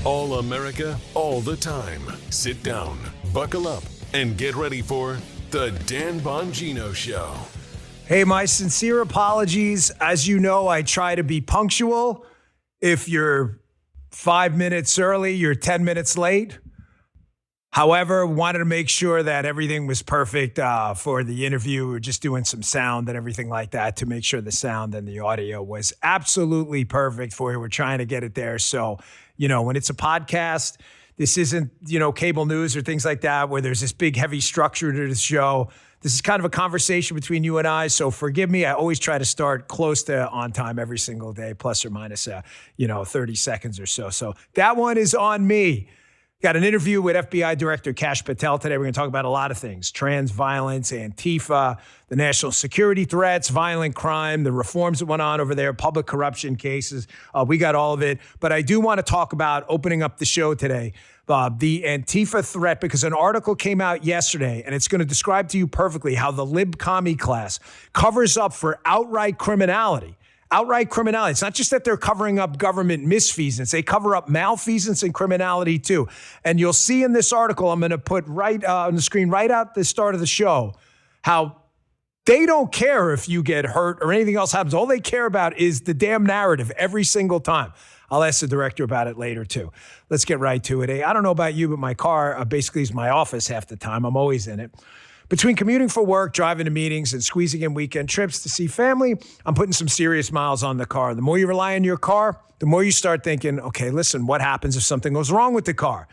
All America, all the time. Sit down, buckle up, and get ready for The Dan Bongino Show. Hey, my sincere apologies. As you know, I try to be punctual. If you're 5 minutes early, you're 10 minutes late. However, wanted to make sure that everything was perfect for the interview. We're just doing some sound and everything like that to make sure the sound and the audio was absolutely perfect for you. We're trying to get it there. So, when it's a podcast, this isn't, cable news or things like that where there's this big, heavy structure to the show. This is kind of a conversation between you and I. So forgive me. I always try to start close to on time every single day, plus or minus, 30 seconds or so. So that one is on me. Got an interview with FBI Director Kash Patel today. We're going to talk about a lot of things: trans violence, Antifa, the national security threats, violent crime, the reforms that went on over there, public corruption cases. We got all of it. But I do want to talk about opening up the show today, the Antifa threat, because an article came out yesterday, and it's going to describe to you perfectly how the lib commie class covers up for outright criminality. Outright criminality. It's not just that they're covering up government misfeasance. They cover up malfeasance and criminality too. And you'll see in this article, I'm going to put right on the screen, right at the start of the show, how they don't care if you get hurt or anything else happens. All they care about is the damn narrative every single time. I'll ask the director about it later too. Let's get right to it. I don't know about you, but my car basically is my office half the time. I'm always in it. Between commuting for work, driving to meetings, and squeezing in weekend trips to see family, I'm putting some serious miles on the car. The more you rely on your car, the more you start thinking, okay, listen, what happens if something goes wrong with the car?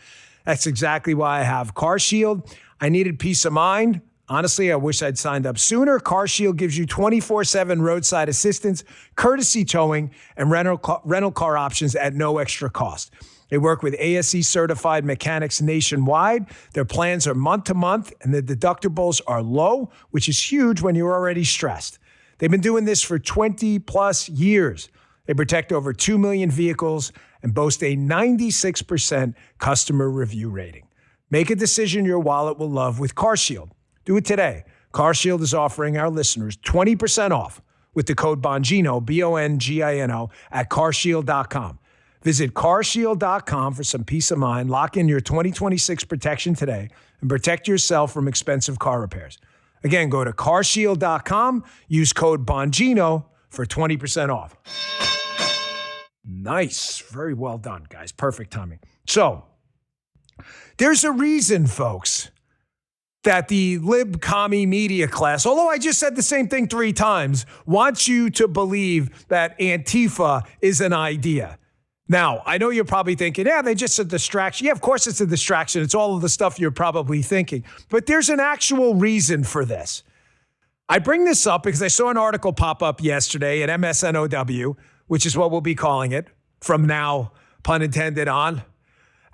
That's exactly why I have Car Shield. I needed peace of mind. Honestly, I wish I'd signed up sooner. Car Shield gives you 24/7 roadside assistance, courtesy towing, and rental car options at no extra cost. They work with ASE-certified mechanics nationwide. Their plans are month to month, and the deductibles are low, which is huge when you're already stressed. They've been doing this for 20-plus years. They protect over 2 million vehicles and boast a 96% customer review rating. Make a decision your wallet will love with Car Shield. Do it today. Car Shield is offering our listeners 20% off with the code Bongino, Bongino, at carshield.com. Visit carshield.com for some peace of mind. Lock in your 2026 protection today and protect yourself from expensive car repairs. Again, go to carshield.com, use code Bongino for 20% off. Nice. Very well done, guys. Perfect timing. So, there's a reason, folks, that the lib commie media class, although I just said the same thing 3 times, wants you to believe that Antifa is an idea. Now, I know you're probably thinking, they just a distraction. Yeah, of course it's a distraction. It's all of the stuff you're probably thinking. But there's an actual reason for this. I bring this up because I saw an article pop up yesterday at MSNOW, which is what we'll be calling it from now, pun intended, on.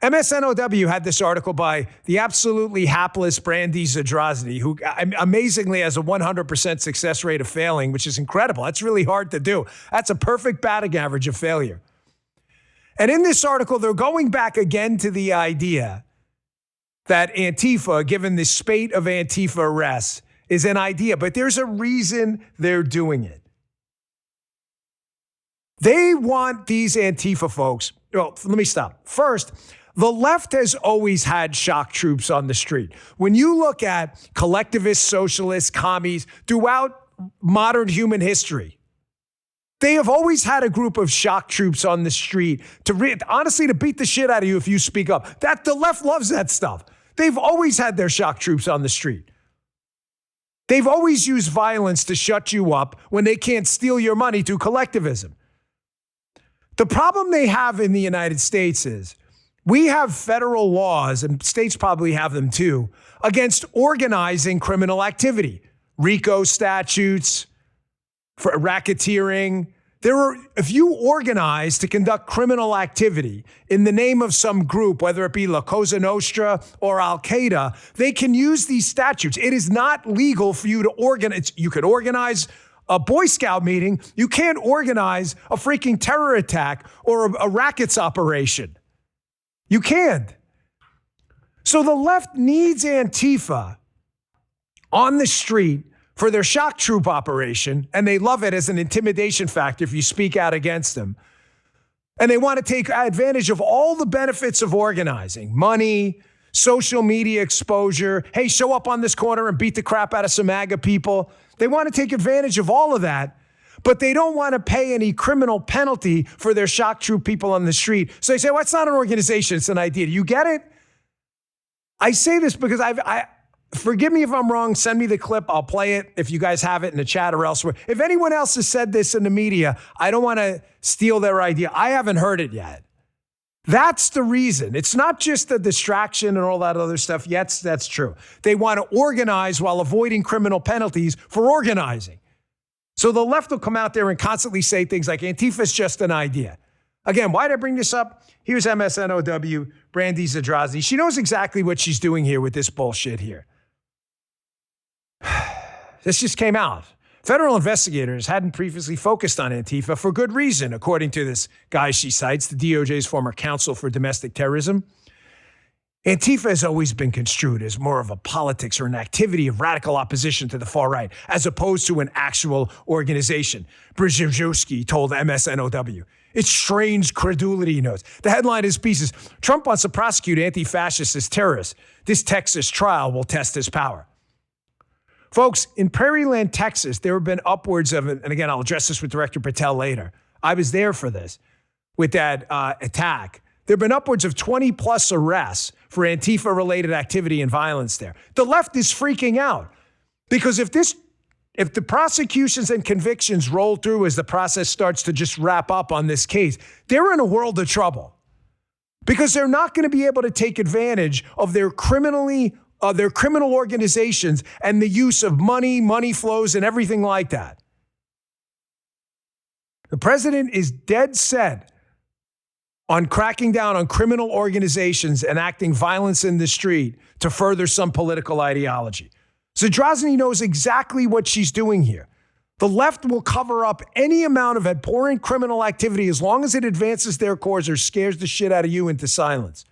MSNOW had this article by the absolutely hapless Brandy Zadrozny, who amazingly has a 100% success rate of failing, which is incredible. That's really hard to do. That's a perfect batting average of failure. And in this article, they're going back again to the idea that Antifa, given the spate of Antifa arrests, is an idea. But there's a reason they're doing it. They want these Antifa folks. Well, let me stop. First, the left has always had shock troops on the street. When you look at collectivists, socialists, commies throughout modern human history, they have always had a group of shock troops on the street honestly, to beat the shit out of you if you speak up. That the left loves that stuff. They've always had their shock troops on the street. They've always used violence to shut you up when they can't steal your money through collectivism. The problem they have in the United States is we have federal laws, and states probably have them too, against organizing criminal activity. RICO statutes, for racketeering. If you organize to conduct criminal activity in the name of some group, whether it be La Cosa Nostra or Al-Qaeda, they can use these statutes. It is not legal for you to organize. You could organize a Boy Scout meeting. You can't organize a freaking terror attack or a rackets operation. You can't. So the left needs Antifa on the street for their shock troop operation, and they love it as an intimidation factor if you speak out against them. And they want to take advantage of all the benefits of organizing: money, social media exposure. Hey, show up on this corner and beat the crap out of some MAGA people. They want to take advantage of all of that, but they don't want to pay any criminal penalty for their shock troop people on the street. So they say, well, it's not an organization, it's an idea. Do you get it? I say this because forgive me if I'm wrong, send me the clip, I'll play it if you guys have it in the chat or elsewhere. If anyone else has said this in the media, I don't want to steal their idea. I haven't heard it yet. That's the reason. It's not just the distraction and all that other stuff. Yes, that's true. They want to organize while avoiding criminal penalties for organizing. So the left will come out there and constantly say things like Antifa is just an idea. Again, why did I bring this up? Here's MSNOW, Brandy Zadrozny. She knows exactly what she's doing here with this bullshit here. This just came out. Federal investigators hadn't previously focused on Antifa for good reason, according to this guy she cites, the DOJ's former counsel for domestic terrorism. Antifa has always been construed as more of a politics or an activity of radical opposition to the far right, as opposed to an actual organization. Brzezinski told MSNOW. It strains credulity, he notes. The headline of his piece is, Trump wants to prosecute anti-fascists as terrorists. This Texas trial will test his power. Folks, in Prairieland, Texas, there have been upwards of, and again, I'll address this with Director Patel later. I was there for this, with that attack. There have been upwards of 20 plus arrests for Antifa-related activity and violence there. The left is freaking out because if the prosecutions and convictions roll through as the process starts to just wrap up on this case, they're in a world of trouble because they're not going to be able to take advantage of their criminal organizations and the use of money flows and everything like that. The president is dead set on cracking down on criminal organizations and acting violence in the street to further some political ideology. Zadrozny knows exactly what she's doing here. The left will cover up any amount of abhorrent criminal activity as long as it advances their cause or scares the shit out of you into silence.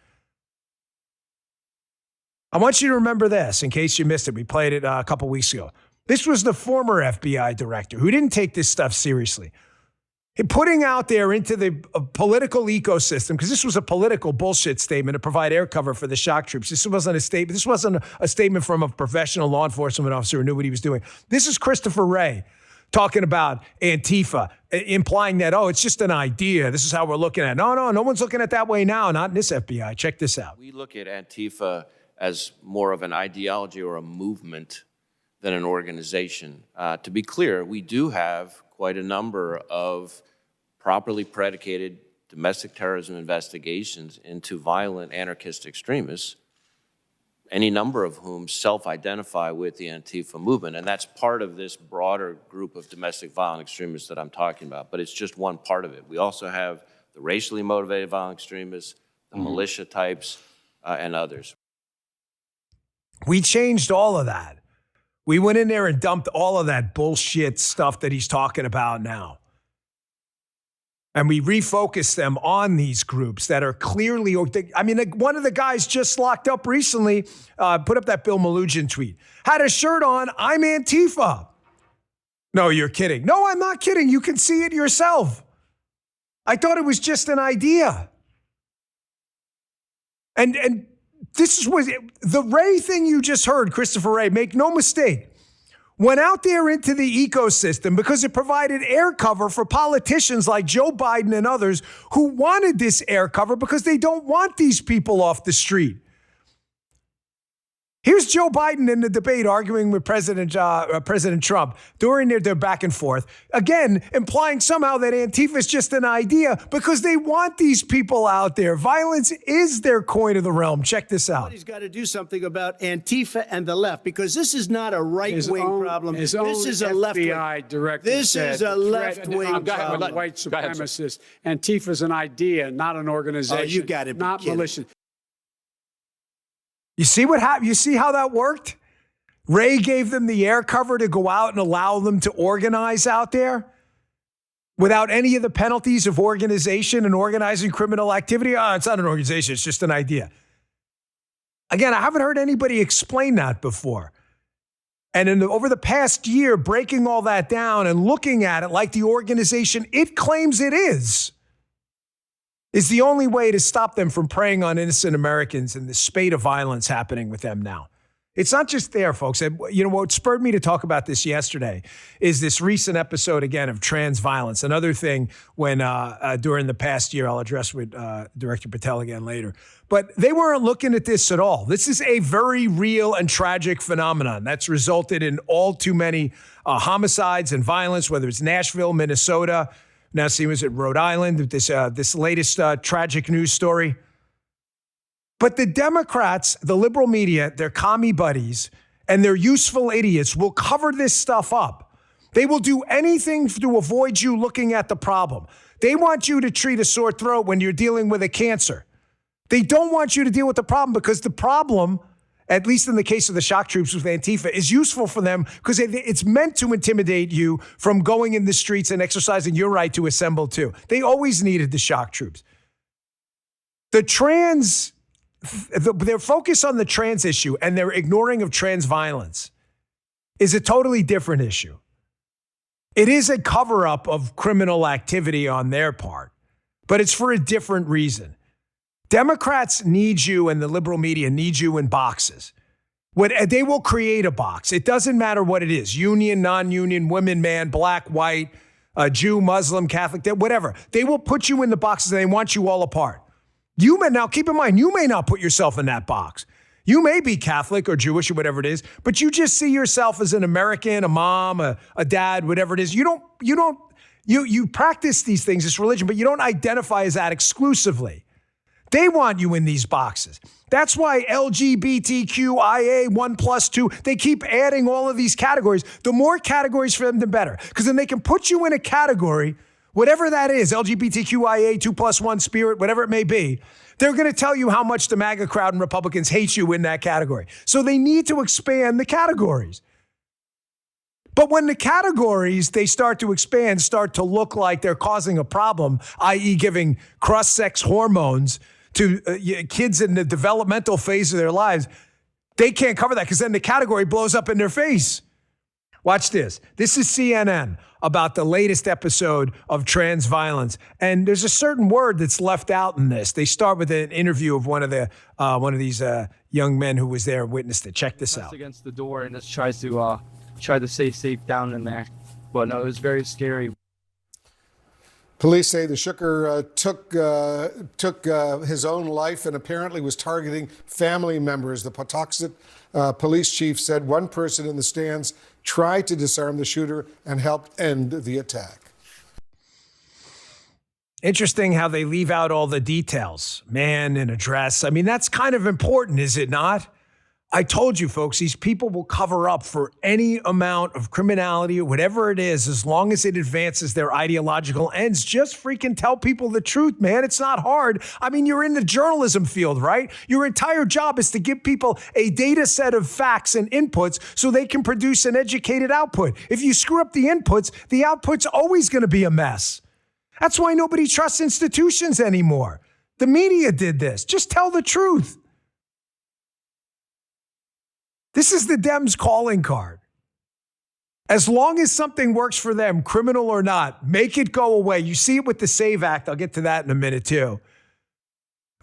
I want you to remember this in case you missed it. We played it a couple weeks ago. This was the former FBI director who didn't take this stuff seriously. Putting out there into the political ecosystem, because this was a political bullshit statement to provide air cover for the shock troops. This wasn't a statement. This wasn't a statement from a professional law enforcement officer who knew what he was doing. This is Christopher Wray talking about Antifa, implying that, oh, it's just an idea. This is how we're looking at it. No one's looking at it that way now, not in this FBI. Check this out. We look at Antifa as more of an ideology or a movement than an organization. To be clear, we do have quite a number of properly predicated domestic terrorism investigations into violent anarchist extremists, any number of whom self-identify with the Antifa movement, and that's part of this broader group of domestic violent extremists that I'm talking about, but it's just one part of it. We also have the racially motivated violent extremists, the militia types, and others. We changed all of that. We went in there and dumped all of that bullshit stuff that he's talking about now. And we refocused them on these groups that are clearly, I mean, one of the guys just locked up recently, put up that Bill Melugin tweet, had a shirt on, I'm Antifa. No, you're kidding. No, I'm not kidding. You can see it yourself. I thought it was just an idea. And this was the Wray thing you just heard, Christopher Wray, make no mistake, went out there into the ecosystem because it provided air cover for politicians like Joe Biden and others who wanted this air cover because they don't want these people off the street. Here's Joe Biden in the debate arguing with President Trump during their back and forth, again, implying somehow that Antifa is just an idea because they want these people out there. Violence is their coin of the realm. Check this out. He's got to do something about Antifa and the left because this is not a right-wing problem. This is a left-wing. FBI director This is a left-wing problem. White supremacist. Antifa's an idea, not an organization. Oh, you got to be not kidding. militia. You see what happened? You see how that worked? Wray gave them the air cover to go out and allow them to organize out there without any of the penalties of organization and organizing criminal activity. Oh, it's not an organization. It's just an idea. Again, I haven't heard anybody explain that before. And over the past year, breaking all that down and looking at it like the organization it claims it is. is the only way to stop them from preying on innocent Americans and the spate of violence happening with them now. It's not just there, folks. You know, what spurred me to talk about this yesterday is this recent episode, again, of trans violence. Another thing when during the past year, I'll address with Director Patel again later. But they weren't looking at this at all. This is a very real and tragic phenomenon that's resulted in all too many homicides and violence, whether it's Nashville, Minnesota. Now, see, was it Rhode Island, this latest tragic news story. But the Democrats, the liberal media, their commie buddies, and their useful idiots will cover this stuff up. They will do anything to avoid you looking at the problem. They want you to treat a sore throat when you're dealing with a cancer. They don't want you to deal with the problem because the problem, at least in the case of the shock troops with Antifa, is useful for them because it's meant to intimidate you from going in the streets and exercising your right to assemble too. They always needed the shock troops. Their focus on the trans issue and their ignoring of trans violence is a totally different issue. It is a cover-up of criminal activity on their part, but it's for a different reason. Democrats need you and the liberal media need you in boxes. They will create a box. It doesn't matter what it is, union, non-union, women, man, black, white, Jew, Muslim, Catholic, whatever. They will put you in the boxes and they want you all apart. Now keep in mind, you may not put yourself in that box. You may be Catholic or Jewish or whatever it is, but you just see yourself as an American, a mom, a dad, whatever it is. You practice these things, this religion, but you don't identify as that exclusively. They want you in these boxes. That's why LGBTQIA 1+2, they keep adding all of these categories. The more categories for them, the better. Because then they can put you in a category, whatever that is, LGBTQIA 2+1 spirit, whatever it may be, they're going to tell you how much the MAGA crowd and Republicans hate you in that category. So they need to expand the categories. But when the categories they start to expand start to look like they're causing a problem, i.e. giving cross-sex hormones to kids in the developmental phase of their lives, they can't cover that because then the category blows up in their face. Watch this. This is CNN about the latest episode of trans violence. And there's a certain word that's left out in this. They start with an interview of one of these young men who was there and witnessed it. Check this out. Against the door and just tries to stay safe down in there. But no, it was very scary. Police say the shooter took his own life and apparently was targeting family members. The Patuxent police chief said one person in the stands tried to disarm the shooter and helped end the attack. Interesting how they leave out all the details. Man in a dress. I mean, that's kind of important, is it not? I told you, folks, these people will cover up for any amount of criminality or whatever it is, as long as it advances their ideological ends. Just freaking tell people the truth, man. It's not hard. I mean, you're in the journalism field, right? Your entire job is to give people a data set of facts and inputs so they can produce an educated output. If you screw up the output's always going to be a mess. That's why nobody trusts institutions anymore. The media did this. Just tell the truth. This is the Dems' calling card. As long as something works for them, criminal or not, make it go away. You see it with the SAVE Act. I'll get to that in a minute, too.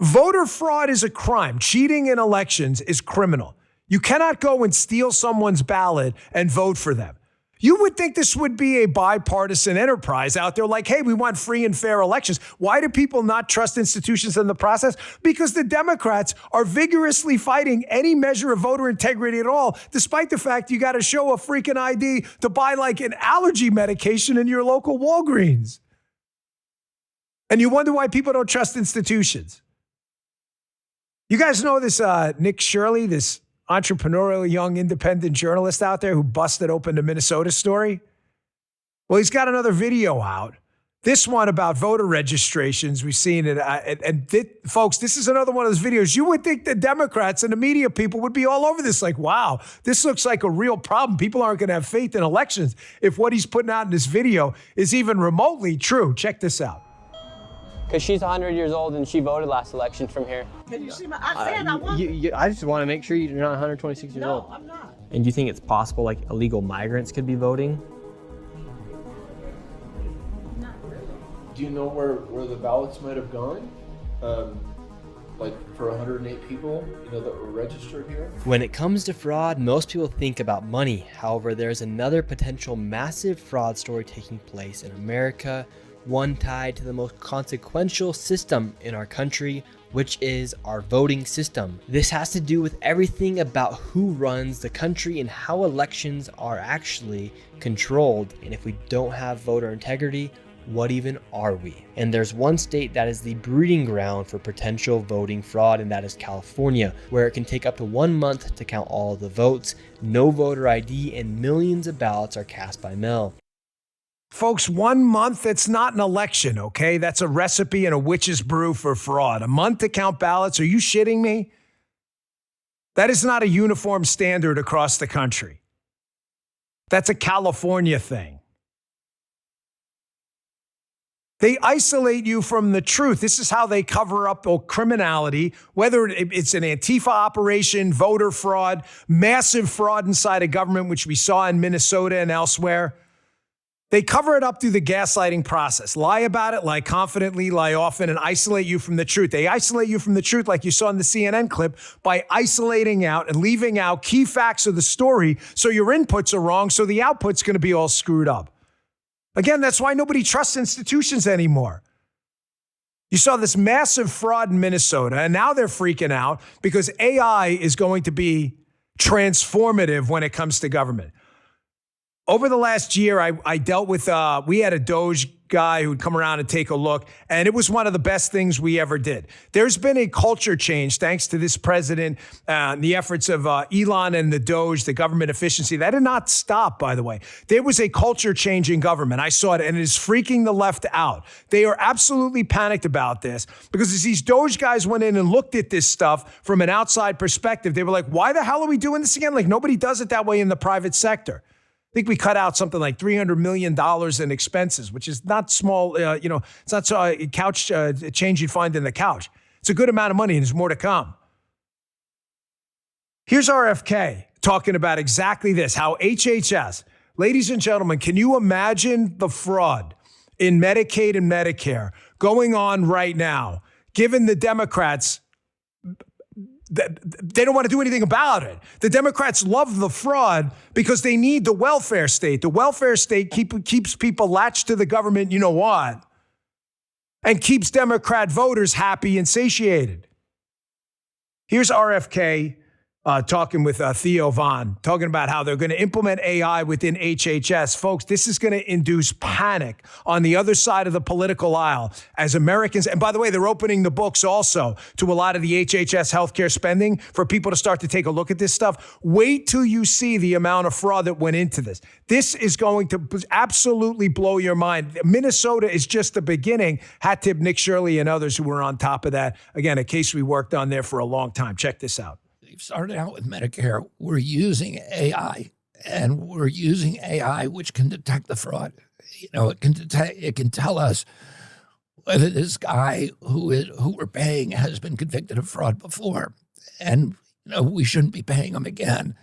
Voter fraud is a crime. Cheating in elections is criminal. You cannot go and steal someone's ballot and vote for them. You would think this would be a bipartisan enterprise out there like, hey, we want free and fair elections. Why do people not trust institutions in the process? Because the Democrats are vigorously fighting any measure of voter integrity at all, despite the fact you got to show a freaking ID to buy like an allergy medication in your local Walgreens. And you wonder why people don't trust institutions. You guys know this Nick Shirley, this entrepreneurial young independent journalist out there who busted open the Minnesota story? Well, he's got another video out. This one about voter registrations. We've seen it. Folks, this is another one of those videos. You would think the Democrats and the media people would be all over this. Like, wow, this looks like a real problem. People aren't going to have faith in elections if what he's putting out in this video is even remotely true. Check this out. Because she's 100 years old and she voted last election from here. Can you see my? I said I want. I just want to make sure you're not 126 years old. No, I'm not. And do you think it's possible like illegal migrants could be voting? Not really. Do you know where the ballots might have gone? Like for 108 people, that were registered here? When it comes to fraud, most people think about money. However, there's another potential massive fraud story taking place in America, one tied to the most consequential system in our country, which is our voting system. This has to do with everything about who runs the country and how elections are actually controlled. And if we don't have voter integrity, what even are we? And there's one state that is the breeding ground for potential voting fraud, and that is California, where it can take up to 1 month to count all of the votes, no voter ID, and millions of ballots are cast by mail. Folks, 1 month, it's not an election, okay? That's a recipe and a witch's brew for fraud. A month to count ballots? Are you shitting me? That is not a uniform standard across the country. That's a California thing. They isolate you from the truth. This is how they cover up criminality, whether it's an Antifa operation, voter fraud, massive fraud inside of government, which we saw in Minnesota and elsewhere. They cover it up through the gaslighting process. Lie about it, lie confidently, lie often, and isolate you from the truth. They isolate you from the truth, like you saw in the CNN clip, by isolating out and leaving out key facts of the story so your inputs are wrong, so the output's going to be all screwed up. Again, that's why nobody trusts institutions anymore. You saw this massive fraud in Minnesota, and now they're freaking out because AI is going to be transformative when it comes to government. Over the last year, I dealt with, we had a Doge guy who would come around and take a look, and it was one of the best things we ever did. There's been a culture change thanks to this president, the efforts of Elon and the Doge, the government efficiency. That did not stop, by the way. There was a culture change in government. I saw it, and it is freaking the left out. They are absolutely panicked about this because as these Doge guys went in and looked at this stuff from an outside perspective, they were like, why the hell are we doing this again? Like, nobody does it that way in the private sector. I think we cut out something like $300 million in expenses, which is not small. It's not a couch change you'd find in the couch. It's a good amount of money, and there's more to come. Here's RFK talking about exactly this, how HHS, ladies and gentlemen, can you imagine the fraud in Medicaid and Medicare going on right now, given the Democrats they don't want to do anything about it. The Democrats love the fraud because they need the welfare state. The welfare state keeps people latched to the government, you know what, and keeps Democrat voters happy and satiated. Here's RFK talking with Theo Von, talking about how they're going to implement AI within HHS. Folks, this is going to induce panic on the other side of the political aisle as Americans. And by the way, they're opening the books also to a lot of the HHS healthcare spending for people to start to take a look at this stuff. Wait till you see the amount of fraud that went into this. This is going to absolutely blow your mind. Minnesota is just the beginning. Hat tip Nick Shirley and others who were on top of that. Again, a case we worked on there for a long time. Check this out. Started out with Medicare, we're using AI, and we're using AI which can detect the fraud. It can tell us whether this guy who we're paying has been convicted of fraud before, and we shouldn't be paying him again.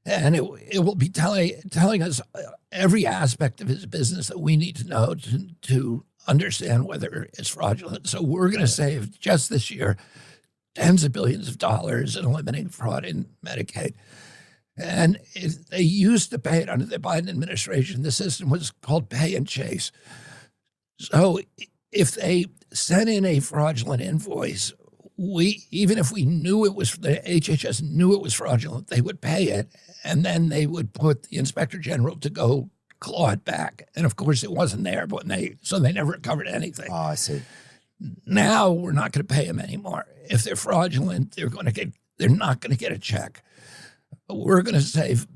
And it will be telling us every aspect of his business that we need to know to understand whether it's fraudulent. So we're going to save just this year tens of billions of dollars in eliminating fraud in Medicaid. And they used to pay it under the Biden administration. The system was called pay and chase. So if they sent in a fraudulent invoice, even if we knew it was, the HHS knew it was fraudulent, they would pay it, and then they would put the inspector general to go claw it back. And of course it wasn't there, but so they never recovered anything. Oh, I see. Now we're not going to pay them anymore. If they're fraudulent, they're not going to get a check. We're going to save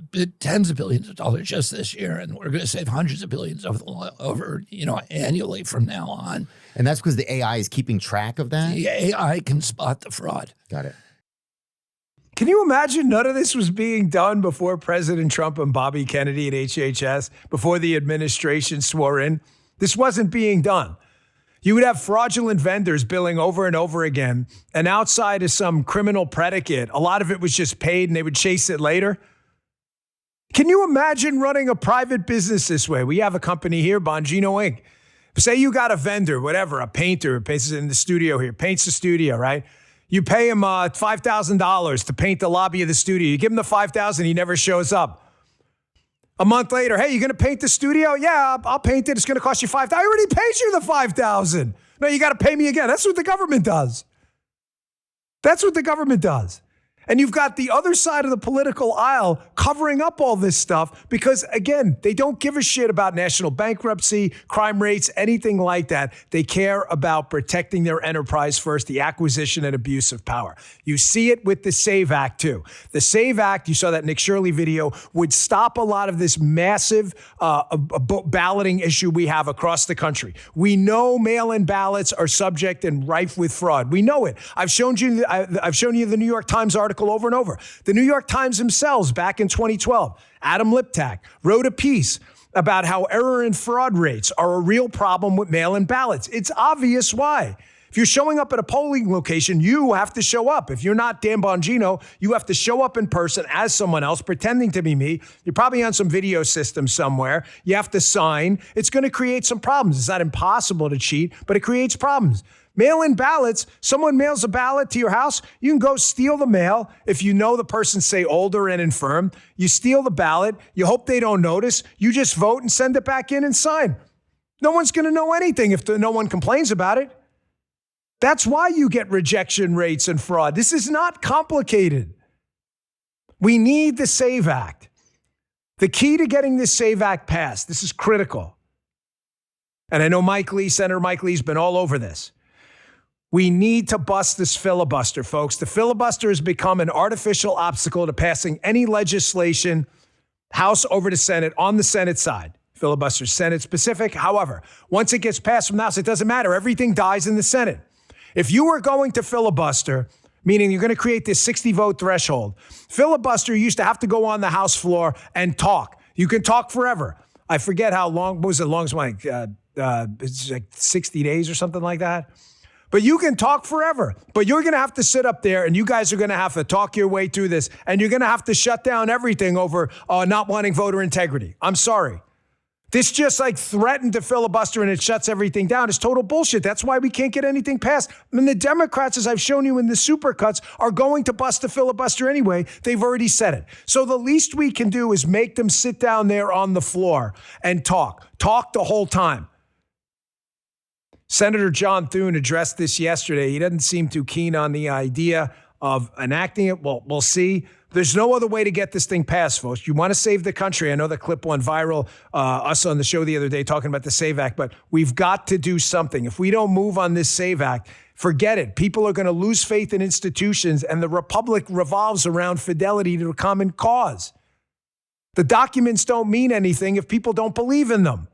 tens of billions of dollars just this year, and we're going to save hundreds of billions over annually from now on. And that's because the AI is keeping track of that? The AI can spot the fraud. Got it. Can you imagine none of this was being done before President Trump and Bobby Kennedy at HHS, before the administration swore in? This wasn't being done. You would have fraudulent vendors billing over and over again, and outside of some criminal predicate, a lot of it was just paid and they would chase it later. Can you imagine running a private business this way? We have a company here, Bongino Inc. Say you got a vendor, whatever, a painter, paints in the studio here, paints the studio, right? You pay him $5,000 to paint the lobby of the studio. You give him the $5,000, he never shows up. A month later, hey, you going to paint the studio? Yeah, I'll paint it. It's going to cost you $5,000. I already paid you the $5,000. No, you got to pay me again. That's what the government does. That's what the government does. And you've got the other side of the political aisle covering up all this stuff because, again, they don't give a shit about national bankruptcy, crime rates, anything like that. They care about protecting their enterprise first, the acquisition and abuse of power. You see it with the SAVE Act, too. The SAVE Act, you saw that Nick Shirley video, would stop a lot of this massive balloting issue we have across the country. We know mail-in ballots are subject and rife with fraud. We know it. I've shown you the New York Times article over and over. The New York Times themselves, back in 2012, Adam Liptak wrote a piece about how error and fraud rates are a real problem with mail-in ballots. It's obvious why. If you're showing up at a polling location, you have to show up. If you're not Dan Bongino, you have to show up in person as someone else, pretending to be me. You're probably on some video system somewhere. You have to sign. It's going to create some problems. It's not impossible to cheat, but it creates problems. Mail-in ballots, someone mails a ballot to your house, you can go steal the mail. If you know the person's, say, older and infirm, you steal the ballot, you hope they don't notice, you just vote and send it back in and sign. No one's going to know anything if no one complains about it. That's why you get rejection rates and fraud. This is not complicated. We need the SAVE Act. The key to getting this SAVE Act passed, this is critical. And I know Senator Mike Lee's been all over this. We need to bust this filibuster, folks. The filibuster has become an artificial obstacle to passing any legislation, House over to Senate, on the Senate side. Filibuster Senate specific. However, once it gets passed from the House, it doesn't matter. Everything dies in the Senate. If you were going to filibuster, meaning you're going to create this 60-vote threshold, filibuster used to have to go on the House floor and talk. You can talk forever. I forget how long, what was the longest one? It's like 60 days or something like that. But you can talk forever. But you're going to have to sit up there and you guys are going to have to talk your way through this. And you're going to have to shut down everything over not wanting voter integrity. I'm sorry. This just like threatened to filibuster and it shuts everything down. It's total bullshit. That's why we can't get anything passed. I mean, the Democrats, as I've shown you in the supercuts, are going to bust the filibuster anyway. They've already said it. So the least we can do is make them sit down there on the floor and talk. Talk the whole time. Senator John Thune addressed this yesterday. He doesn't seem too keen on the idea of enacting it. Well, we'll see. There's no other way to get this thing passed, folks. You want to save the country. I know the clip went viral, us on the show the other day talking about the SAVE Act, but we've got to do something. If we don't move on this SAVE Act, forget it. People are going to lose faith in institutions, and the republic revolves around fidelity to a common cause. The documents don't mean anything if people don't believe in them.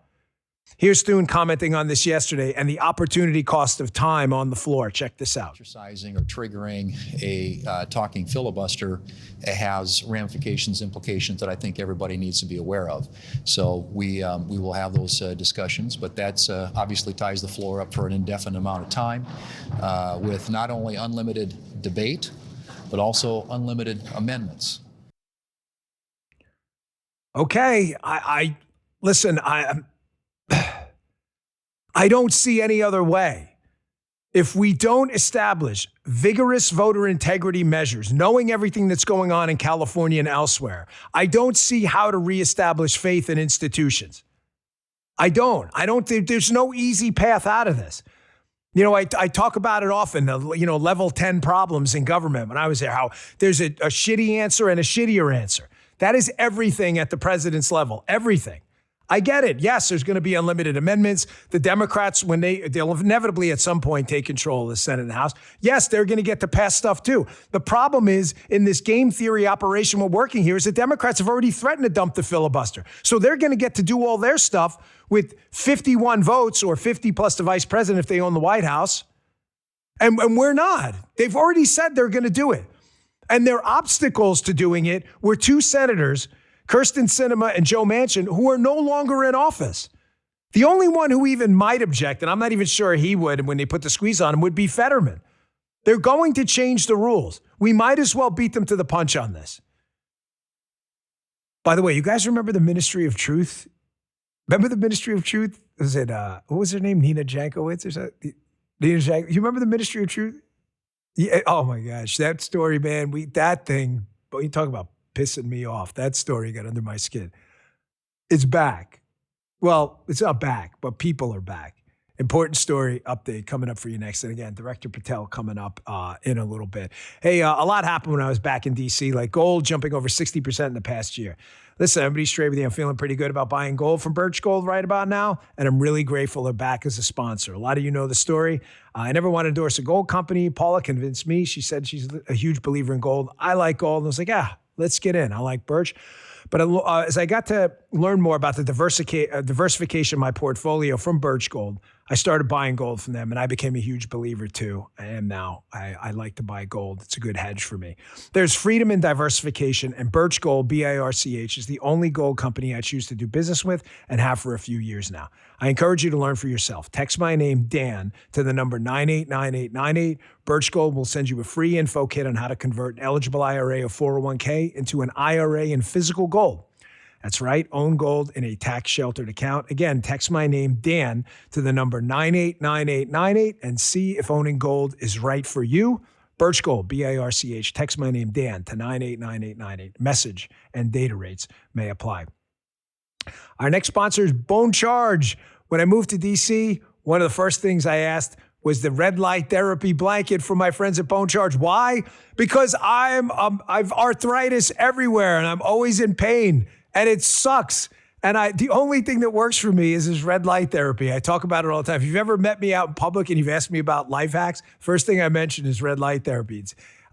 Here's Thune commenting on this yesterday and the opportunity cost of time on the floor. Check this out. Exercising or triggering a talking filibuster has ramifications, implications that I think everybody needs to be aware of. So we will have those discussions, but that's obviously ties the floor up for an indefinite amount of time with not only unlimited debate, but also unlimited amendments. Okay, listen, I don't see any other way. If we don't establish vigorous voter integrity measures, knowing everything that's going on in California and elsewhere, I don't see how to reestablish faith in institutions. I don't think there's no easy path out of this. You know, I talk about it often, level 10 problems in government when I was there, how there's a shitty answer and a shittier answer. That is everything at the president's level, everything. I get it. Yes, there's going to be unlimited amendments. The Democrats, when they'll inevitably at some point take control of the Senate and the House. Yes, they're going to get to pass stuff too. The problem is in this game theory operation we're working here is the Democrats have already threatened to dump the filibuster. So they're going to get to do all their stuff with 51 votes or 50 plus the vice president if they own the White House. And we're not. They've already said they're going to do it. And their obstacles to doing it were two senators, Kyrsten Sinema and Joe Manchin, who are no longer in office. The only one who even might object, and I'm not even sure he would when they put the squeeze on him, would be Fetterman. They're going to change the rules. We might as well beat them to the punch on this. By the way, you guys remember the Ministry of Truth? Remember the Ministry of Truth? was it, what was her name? Nina Jankowicz or something? Nina Jank. You remember the Ministry of Truth? Yeah. Oh my gosh. That story, man. That thing, but you talk about pissing me off. That story got under my skin. It's back. Well, it's not back, but people are back. Important story update coming up for you next. And again, Director Patel coming up in a little bit. Hey, a lot happened when I was back in D.C., like gold jumping over 60% in the past year. Listen, everybody straight with you. I'm feeling pretty good about buying gold from Birch Gold right about now, and I'm really grateful they're back as a sponsor. A lot of you know the story. I never want to endorse a gold company. Paula convinced me. She said she's a huge believer in gold. I like gold. And I was like, let's get in. I like Birch. But as I got to learn more about the diversification of my portfolio from Birch Gold, I started buying gold from them, and I became a huge believer too. And now I like to buy gold. It's a good hedge for me. There's freedom in diversification, and Birch Gold, BIRCH, is the only gold company I choose to do business with and have for a few years now. I encourage you to learn for yourself. Text my name, Dan, to the number 989898. Birch Gold will send you a free info kit on how to convert an eligible IRA or 401k into an IRA in physical gold. That's right. Own gold in a tax-sheltered account. Again, text my name, Dan, to the number 989898 and see if owning gold is right for you. Birch Gold, BIRCH. Text my name, Dan, to 989898. Message and data rates may apply. Our next sponsor is Bone Charge. When I moved to D.C., one of the first things I asked was the red light therapy blanket from my friends at Bone Charge. Why? Because I've arthritis everywhere and I'm always in pain. And it sucks. And the only thing that works for me is this red light therapy. I talk about it all the time. If you've ever met me out in public and you've asked me about life hacks, first thing I mention is red light therapy.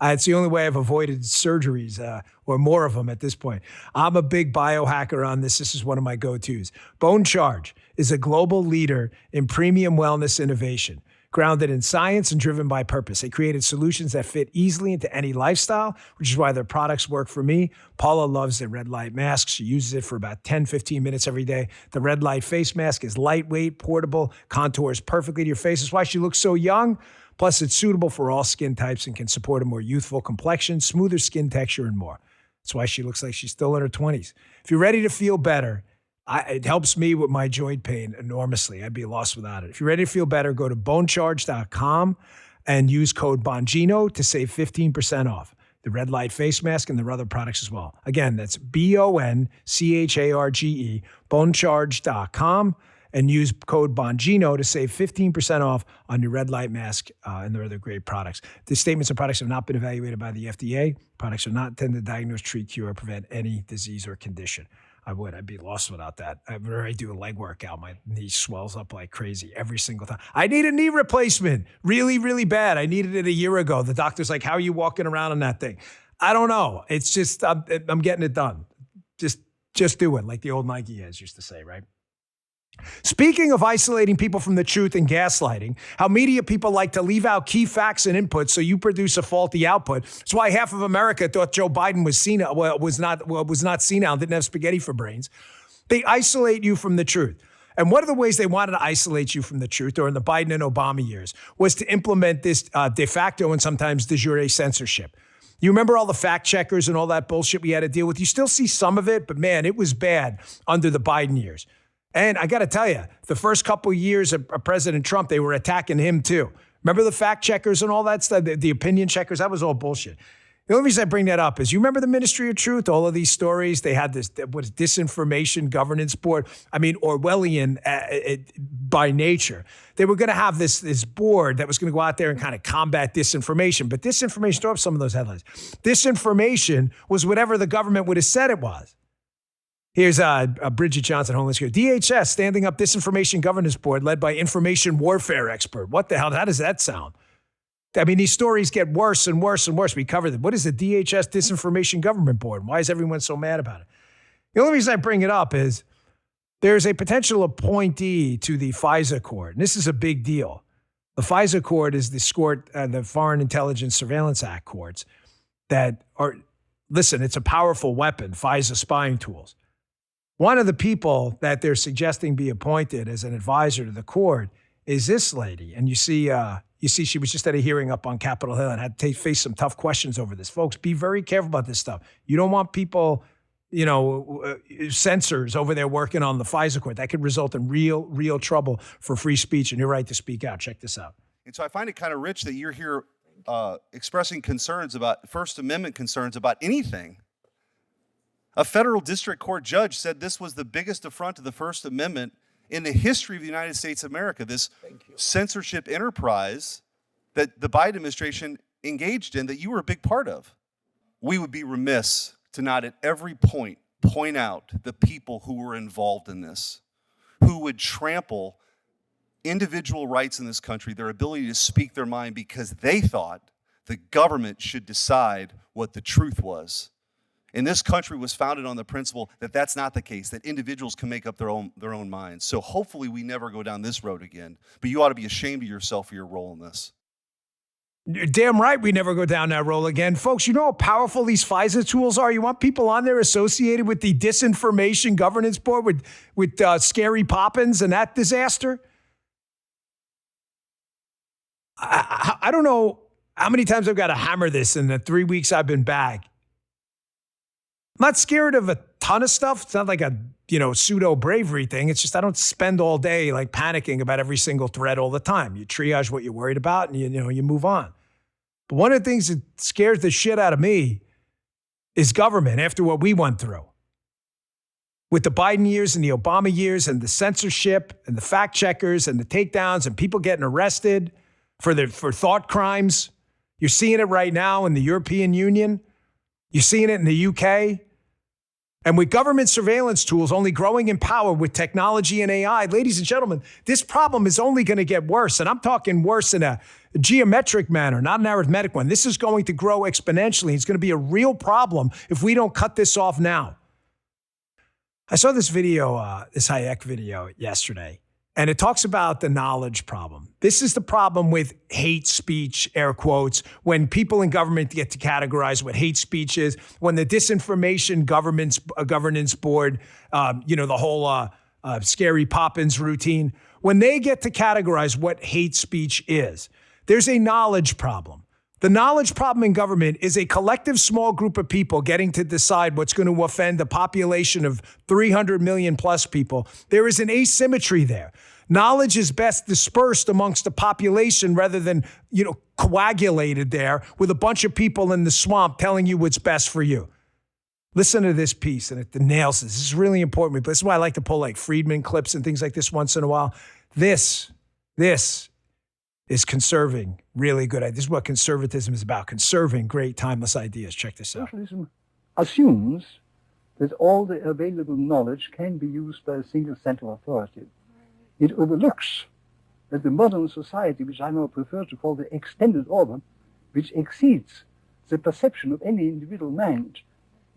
It's the only way I've avoided surgeries or more of them at this point. I'm a big biohacker on this. This is one of my go-tos. Bone Charge is a global leader in premium wellness innovation. Grounded in science and driven by purpose. They created solutions that fit easily into any lifestyle, which is why their products work for me. Paula loves their red light mask. She uses it for about 10, 15 minutes every day. The red light face mask is lightweight, portable, contours perfectly to your face. That's why she looks so young. Plus, it's suitable for all skin types and can support a more youthful complexion, smoother skin texture, and more. That's why she looks like she's still in her 20s. If you're ready to feel better, it helps me with my joint pain enormously. I'd be lost without it. If you're ready to feel better, go to bonecharge.com and use code Bongino to save 15% off the red light face mask and their other products as well. Again, that's BONCHARGE, bonecharge.com, and use code Bongino to save 15% off on your red light mask and their other great products. The statements and products have not been evaluated by the FDA. Products are not intended to diagnose, treat, cure, or prevent any disease or condition. I'd be lost without that. Whenever I do a leg workout, my knee swells up like crazy every single time. I need a knee replacement really, really bad. I needed it a year ago. The doctor's like, how are you walking around on that thing? I don't know. It's just, I'm getting it done. Just do it, like the old Nike heads used to say, right? Speaking of isolating people from the truth and gaslighting, how media people like to leave out key facts and inputs so you produce a faulty output. That's why half of America thought Joe Biden was senile, was not senile, didn't have spaghetti for brains. They isolate you from the truth. And one of the ways they wanted to isolate you from the truth during the Biden and Obama years was to implement this de facto and sometimes de jure censorship. You remember all the fact checkers and all that bullshit we had to deal with? You still see some of it, but man, it was bad under the Biden years. And I got to tell you, the first couple of years of President Trump, they were attacking him too. Remember the fact checkers and all that stuff, the opinion checkers? That was all bullshit. The only reason I bring that up is you remember the Ministry of Truth, all of these stories? They had this disinformation governance board. I mean, Orwellian by nature. They were going to have this board that was going to go out there and kind of combat disinformation. But disinformation, throw up some of those headlines. Disinformation was whatever the government would have said it was. Here's Bridget Johnson, Homeland Security. DHS standing up disinformation governance board led by information warfare expert. What the hell? How does that sound? I mean, these stories get worse and worse and worse. We covered them. What is the DHS disinformation government board? Why is everyone so mad about it? The only reason I bring it up is there's a potential appointee to the FISA court. And this is a big deal. The FISA court is the Foreign Intelligence Surveillance Act courts that are, listen, it's a powerful weapon, FISA spying tools. One of the people that they're suggesting be appointed as an advisor to the court is this lady. And you see she was just at a hearing up on Capitol Hill and had to face some tough questions over this. Folks, be very careful about this stuff. You don't want people censors over there working on the FISA court. That could result in real trouble for free speech and your right to speak out. Check this out. And so I find it kind of rich that you're here expressing concerns about First Amendment concerns about anything. A federal district court judge said this was the biggest affront to the First Amendment in the history of the United States of America, this censorship enterprise that the Biden administration engaged in that you were a big part of. We would be remiss to not at every point out the people who were involved in this, who would trample individual rights in this country, their ability to speak their mind because they thought the government should decide what the truth was. And this country was founded on the principle that that's not the case, that individuals can make up their own minds. So hopefully we never go down this road again, but you ought to be ashamed of yourself for your role in this. You're damn right we never go down that road again. Folks, you know how powerful these FISA tools are? You want people on there associated with the Disinformation Governance Board, with Scary Poppins and that disaster? I don't know how many times I've got to hammer this in the 3 weeks I've been back. I'm not scared of a ton of stuff. It's not like a, pseudo bravery thing. It's just I don't spend all day like panicking about every single threat all the time. You triage what you're worried about and you move on. But one of the things that scares the shit out of me is government after what we went through. With the Biden years and the Obama years and the censorship and the fact checkers and the takedowns and people getting arrested for thought crimes. You're seeing it right now in the European Union. You're seeing it in the UK. And with government surveillance tools only growing in power with technology and AI, ladies and gentlemen, this problem is only going to get worse. And I'm talking worse in a geometric manner, not an arithmetic one. This is going to grow exponentially. It's going to be a real problem if we don't cut this off now. I saw this video, this Hayek video yesterday, and it talks about the knowledge problem. This is the problem with hate speech, air quotes, when people in government get to categorize what hate speech is, when the Disinformation Governance Board, the whole Scary Poppins routine, when they get to categorize what hate speech is, there's a knowledge problem. The knowledge problem in government is a collective small group of people getting to decide what's going to offend a population of 300 million plus people. There is an asymmetry there. Knowledge is best dispersed amongst the population rather than, coagulated there with a bunch of people in the swamp telling you what's best for you. Listen to this piece, and it nails this. This is really important. This is why I like to pull like Friedman clips and things like this once in a while. This is conserving really good ideas. This is what conservatism is about, conserving great, timeless ideas. Check this out. Socialism assumes that all the available knowledge can be used by a single central authority. It overlooks that the modern society, which I now prefer to call the extended order, which exceeds the perception of any individual mind,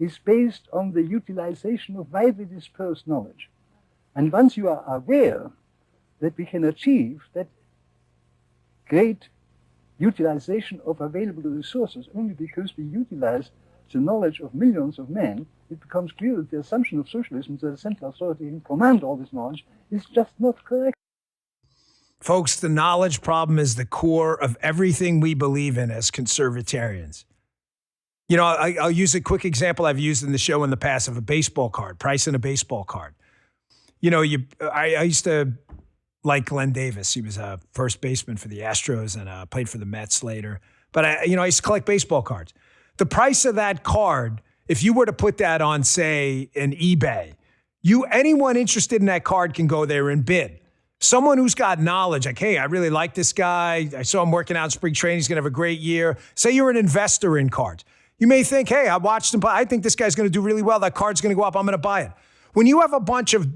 is based on the utilization of widely dispersed knowledge. And once you are aware that we can achieve that great utilization of available resources only because we utilize the knowledge of millions of men, it becomes clear that the assumption of socialism that the central authority can command all this knowledge is just not correct. Folks, the knowledge problem is the core of everything we believe in as conservatarians. I'll use a quick example I've used in the show in the past of a baseball card, pricing a baseball card. I used to like Glenn Davis. He was a first baseman for the Astros and played for the Mets later. But I used to collect baseball cards. The price of that card, if you were to put that on, say, an eBay, anyone interested in that card can go there and bid. Someone who's got knowledge, like, hey, I really like this guy. I saw him working out in spring training. He's going to have a great year. Say you're an investor in cards. You may think, hey, I watched him play. I think this guy's going to do really well. That card's going to go up. I'm going to buy it. When you have a bunch of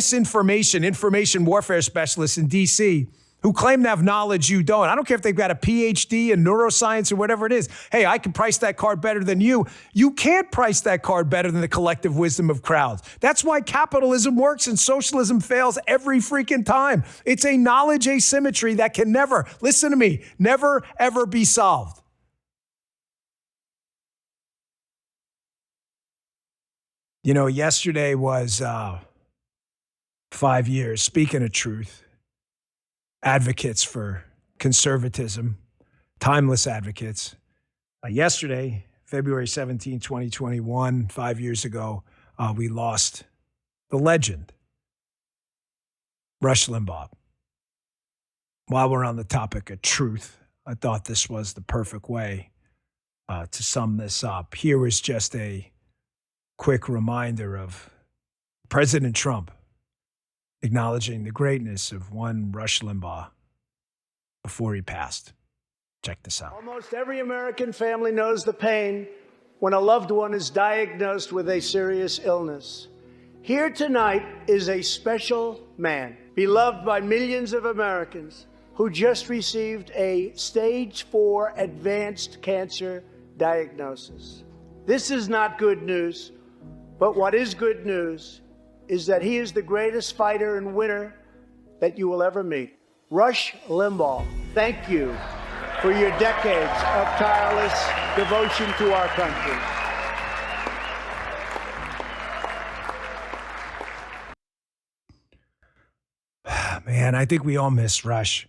information warfare specialists in D.C. who claim to have knowledge you don't, I don't care if they've got a PhD in neuroscience or whatever it is. Hey, I can price that card better than you. You can't price that card better than the collective wisdom of crowds. That's why capitalism works and socialism fails every freaking time. It's a knowledge asymmetry that can never, listen to me, never, ever be solved. Yesterday was 5 years, speaking of truth, advocates for conservatism, timeless advocates. Yesterday, February 17, 2021, 5 years ago, we lost the legend, Rush Limbaugh. While we're on the topic of truth, I thought this was the perfect way to sum this up. Here is just a quick reminder of President Trump acknowledging the greatness of one Rush Limbaugh before he passed. Check this out. Almost every American family knows the pain when a loved one is diagnosed with a serious illness. Here tonight is a special man, beloved by millions of Americans, who just received a stage 4 advanced cancer diagnosis. This is not good news, but what is good news is that he is the greatest fighter and winner that you will ever meet. Rush Limbaugh, thank you for your decades of tireless devotion to our country. Man, I think we all miss Rush.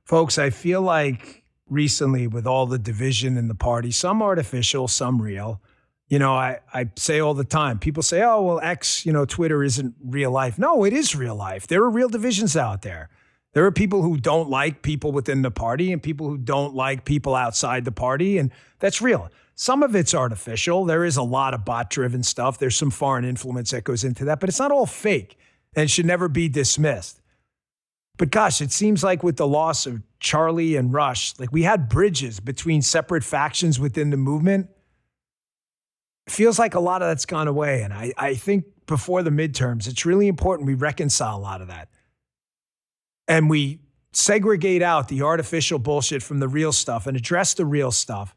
Folks, I feel like recently with all the division in the party, some artificial, some real, you know, I say all the time, people say, oh, well, X, you know, Twitter isn't real life. No, it is real life. There are real divisions out there. There are people who don't like people within the party and people who don't like people outside the party, and that's real. Some of it's artificial. There is a lot of bot-driven stuff. There's some foreign influence that goes into that, but it's not all fake and should never be dismissed. But gosh, it seems like with the loss of Charlie and Rush, like we had bridges between separate factions within the movement. It feels like a lot of that's gone away. And I think before the midterms, it's really important we reconcile a lot of that. And we segregate out the artificial bullshit from the real stuff and address the real stuff.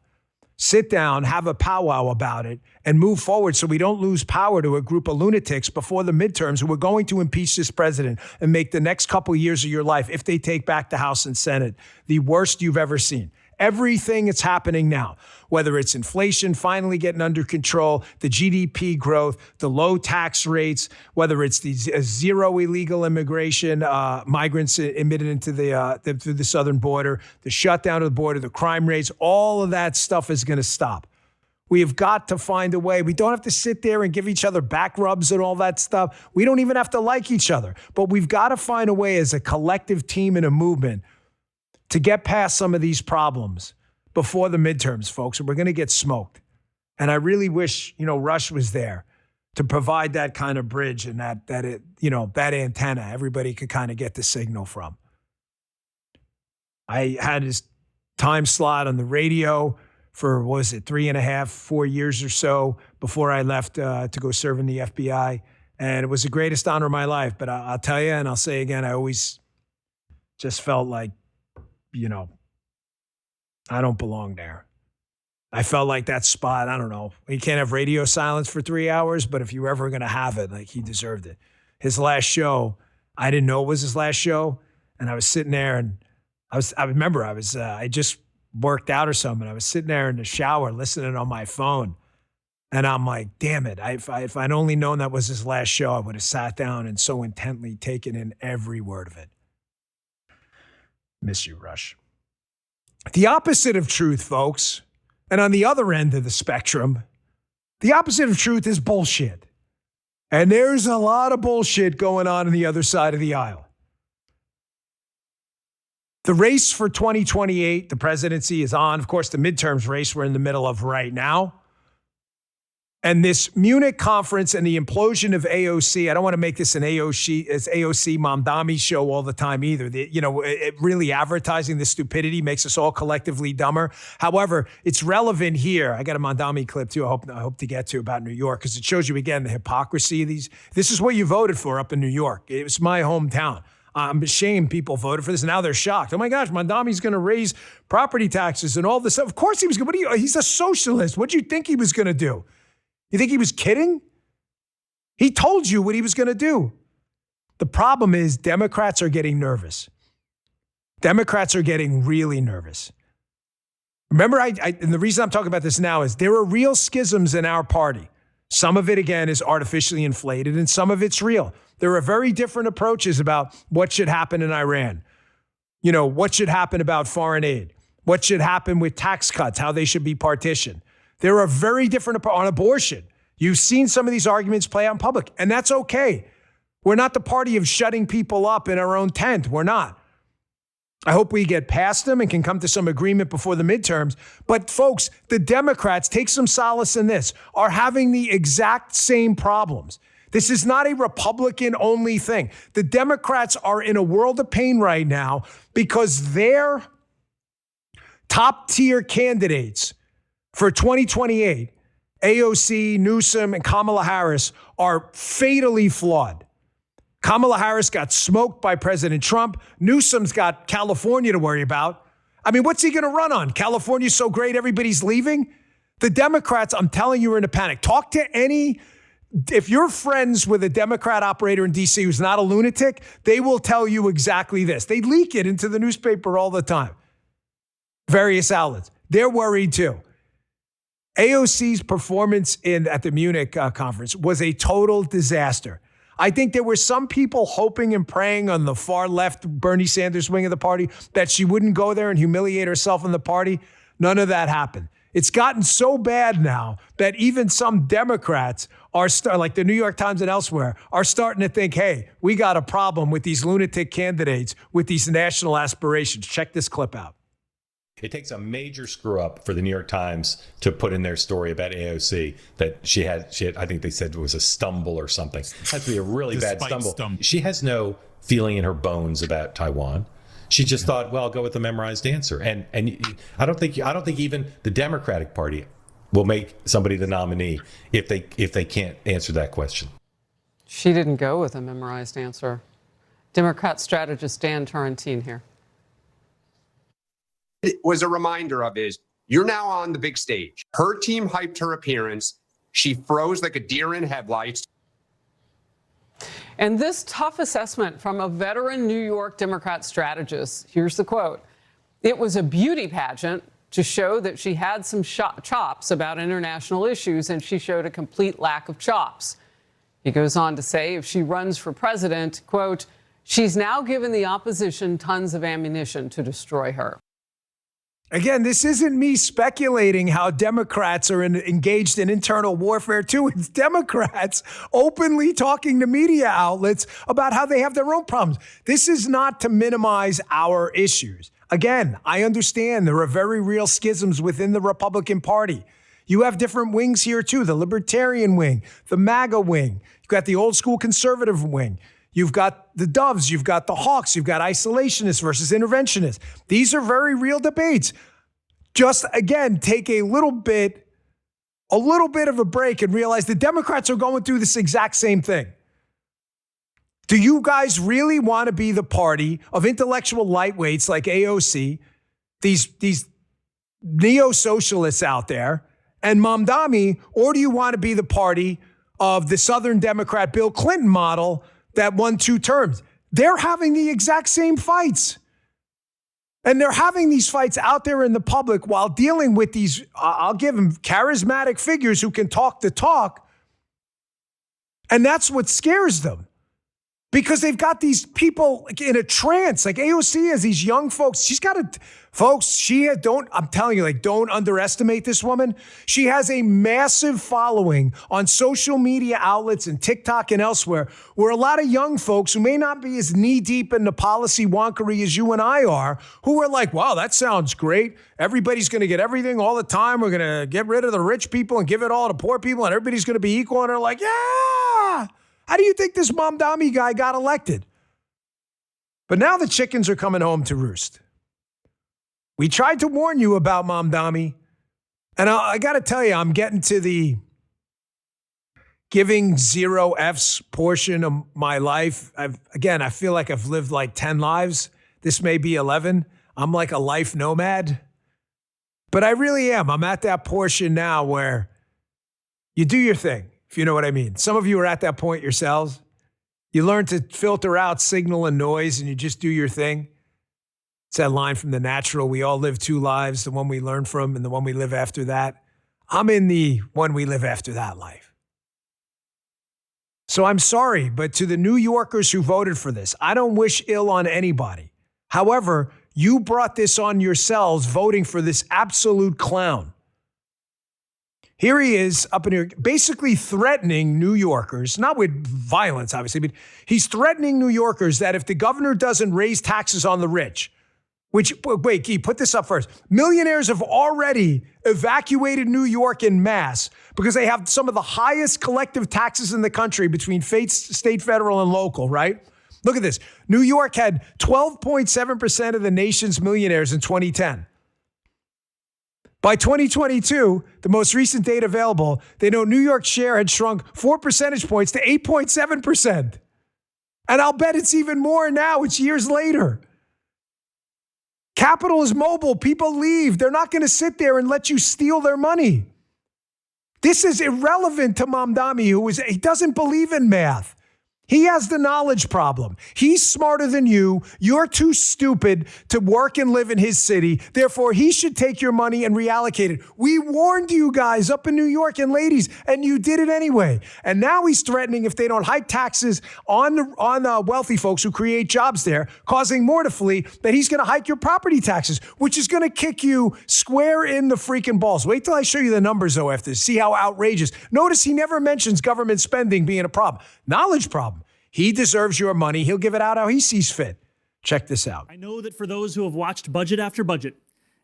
Sit down, have a powwow about it, and move forward so we don't lose power to a group of lunatics before the midterms who are going to impeach this president and make the next couple years of your life, if they take back the House and Senate, the worst you've ever seen. Everything that's happening now, whether it's inflation finally getting under control, the GDP growth, the low tax rates, whether it's the zero illegal immigration, migrants admitted into through the southern border, the shutdown of the border, the crime rates, all of that stuff is going to stop. We have got to find a way. We don't have to sit there and give each other back rubs and all that stuff. We don't even have to like each other, but we've got to find a way as a collective team and a movement to get past some of these problems before the midterms, folks, and we're going to get smoked. And I really wish, you know, Rush was there to provide that kind of bridge and that antenna everybody could kind of get the signal from. I had his time slot on the radio for, 3.5, 4 years or so before I left to go serve in the FBI. And it was the greatest honor of my life. But I'll tell you, and I'll say again, I always just felt like, you know, I don't belong there. I felt like that spot, I don't know. You can't have radio silence for 3 hours, but if you were ever going to have it, like he deserved it. His last show, I didn't know it was his last show. And I was sitting there and I just worked out or something. I was sitting there in the shower listening on my phone. And I'm like, damn it. If I'd only known that was his last show, I would have sat down and so intently taken in every word of it. Miss you, Rush. The opposite of truth, folks, and on the other end of the spectrum, the opposite of truth is bullshit. And there's a lot of bullshit going on the other side of the aisle. The race for 2028, the presidency is on. Of course, the midterms race we're in the middle of right now. And this Munich conference and the implosion of AOC, I don't want to make this an AOC Mamdani show all the time either. It really advertising the stupidity makes us all collectively dumber. However, it's relevant here. I got a Mamdani clip too I hope to get to about New York because it shows you again the hypocrisy of these. This is what you voted for up in New York. It was my hometown. I'm ashamed people voted for this. Now they're shocked. Oh my gosh, Mamdani's going to raise property taxes and all this stuff. Of course he was going to. He's a socialist. What do you think he was going to do? You think he was kidding? He told you what he was going to do. The problem is Democrats are getting nervous. Democrats are getting really nervous. Remember, and the reason I'm talking about this now is there are real schisms in our party. Some of it, again, is artificially inflated, and some of it's real. There are very different approaches about what should happen in Iran. You know, what should happen about foreign aid? What should happen with tax cuts, how they should be partitioned? There are very different on abortion. You've seen some of these arguments play out in public, and that's okay. We're not the party of shutting people up in our own tent. We're not. I hope we get past them and can come to some agreement before the midterms. But folks, the Democrats, take some solace in this, are having the exact same problems. This is not a Republican-only thing. The Democrats are in a world of pain right now because their top-tier candidates for 2028, AOC, Newsom, and Kamala Harris, are fatally flawed. Kamala Harris got smoked by President Trump. Newsom's got California to worry about. I mean, what's he going to run on? California's so great, everybody's leaving? The Democrats, I'm telling you, are in a panic. Talk to if you're friends with a Democrat operator in D.C. who's not a lunatic, they will tell you exactly this. They leak it into the newspaper all the time. Various outlets. They're worried too. AOC's performance at the Munich conference was a total disaster. I think there were some people hoping and praying on the far left Bernie Sanders wing of the party that she wouldn't go there and humiliate herself in the party. None of that happened. It's gotten so bad now that even some Democrats are like the New York Times and elsewhere, are starting to think, hey, we got a problem with these lunatic candidates with these national aspirations. Check this clip out. It takes a major screw up for the New York Times to put in their story about AOC that she had, I think they said it was a stumble or something. It has to be a really bad stumble. She has no feeling in her bones about Taiwan. She just thought, well, I'll go with the memorized answer. And I don't think even the Democratic Party will make somebody the nominee if they can't answer that question. She didn't go with a memorized answer. Democrat strategist Dan Turrentine here. It was a reminder of you're now on the big stage. Her team hyped her appearance. She froze like a deer in headlights. And this tough assessment from a veteran New York Democrat strategist, here's the quote: "It was a beauty pageant to show that she had some chops about international issues, and she showed a complete lack of chops." He goes on to say if she runs for president, quote, "she's now given the opposition tons of ammunition to destroy her." Again, this isn't me speculating how Democrats are engaged in internal warfare, too. It's Democrats openly talking to media outlets about how they have their own problems. This is not to minimize our issues. Again, I understand there are very real schisms within the Republican Party. You have different wings here, too. The Libertarian wing, the MAGA wing. You've got the old school conservative wing. You've got the doves, you've got the hawks, you've got isolationists versus interventionists. These are very real debates. Just, again, take a little bit of a break and realize the Democrats are going through this exact same thing. Do you guys really want to be the party of intellectual lightweights like AOC, these neo-socialists out there, and Mamdani, or do you want to be the party of the Southern Democrat Bill Clinton model that won 2 terms? They're having the exact same fights. And they're having these fights out there in the public while dealing with these, I'll give them, charismatic figures who can talk the talk. And that's what scares them. Because they've got these people in a trance. Like AOC has these young folks. She's got I'm telling you, don't underestimate this woman. She has a massive following on social media outlets and TikTok and elsewhere, where a lot of young folks who may not be as knee-deep in the policy wonkery as you and I are, who are like, wow, that sounds great. Everybody's going to get everything all the time. We're going to get rid of the rich people and give it all to poor people, and everybody's going to be equal. And they're like, yeah. How do you think this Mamdani guy got elected? But now the chickens are coming home to roost. We tried to warn you about Mamdani, and I got to tell you, I'm getting to the giving 0 Fs portion of my life. I feel like I've lived like 10 lives. This may be 11. I'm like a life nomad. But I really am. I'm at that portion now where you do your thing, if you know what I mean. Some of you are at that point yourselves. You learn to filter out signal and noise, and you just do your thing. It's that line from The Natural, we all live 2 lives, the one we learn from and the one we live after that. I'm in the one we live after that life. So I'm sorry, but to the New Yorkers who voted for this, I don't wish ill on anybody. However, you brought this on yourselves voting for this absolute clown. Here he is up in New York, basically threatening New Yorkers, not with violence, obviously, but he's threatening New Yorkers that if the governor doesn't raise taxes on the rich, which, wait, Guy, put this up first. Millionaires have already evacuated New York en masse because they have some of the highest collective taxes in the country between state, federal, and local, right? Look at this. New York had 12.7% of the nation's millionaires in 2010. By 2022, the most recent data available, they know New York's share had shrunk 4 percentage points to 8.7%. And I'll bet it's even more now. It's years later. Capital is mobile. People leave. They're not going to sit there and let you steal their money. This is irrelevant to Mamdani, he doesn't believe in math. He has the knowledge problem. He's smarter than you. You're too stupid to work and live in his city. Therefore, he should take your money and reallocate it. We warned you guys up in New York and ladies, and you did it anyway. And now he's threatening if they don't hike taxes on the wealthy folks who create jobs there, causing more to flee, that he's going to hike your property taxes, which is going to kick you square in the freaking balls. Wait till I show you the numbers, though, after this. See how outrageous. Notice he never mentions government spending being a problem. Knowledge problem. He deserves your money. He'll give it out how he sees fit. Check this out. I know that for those who have watched budget after budget,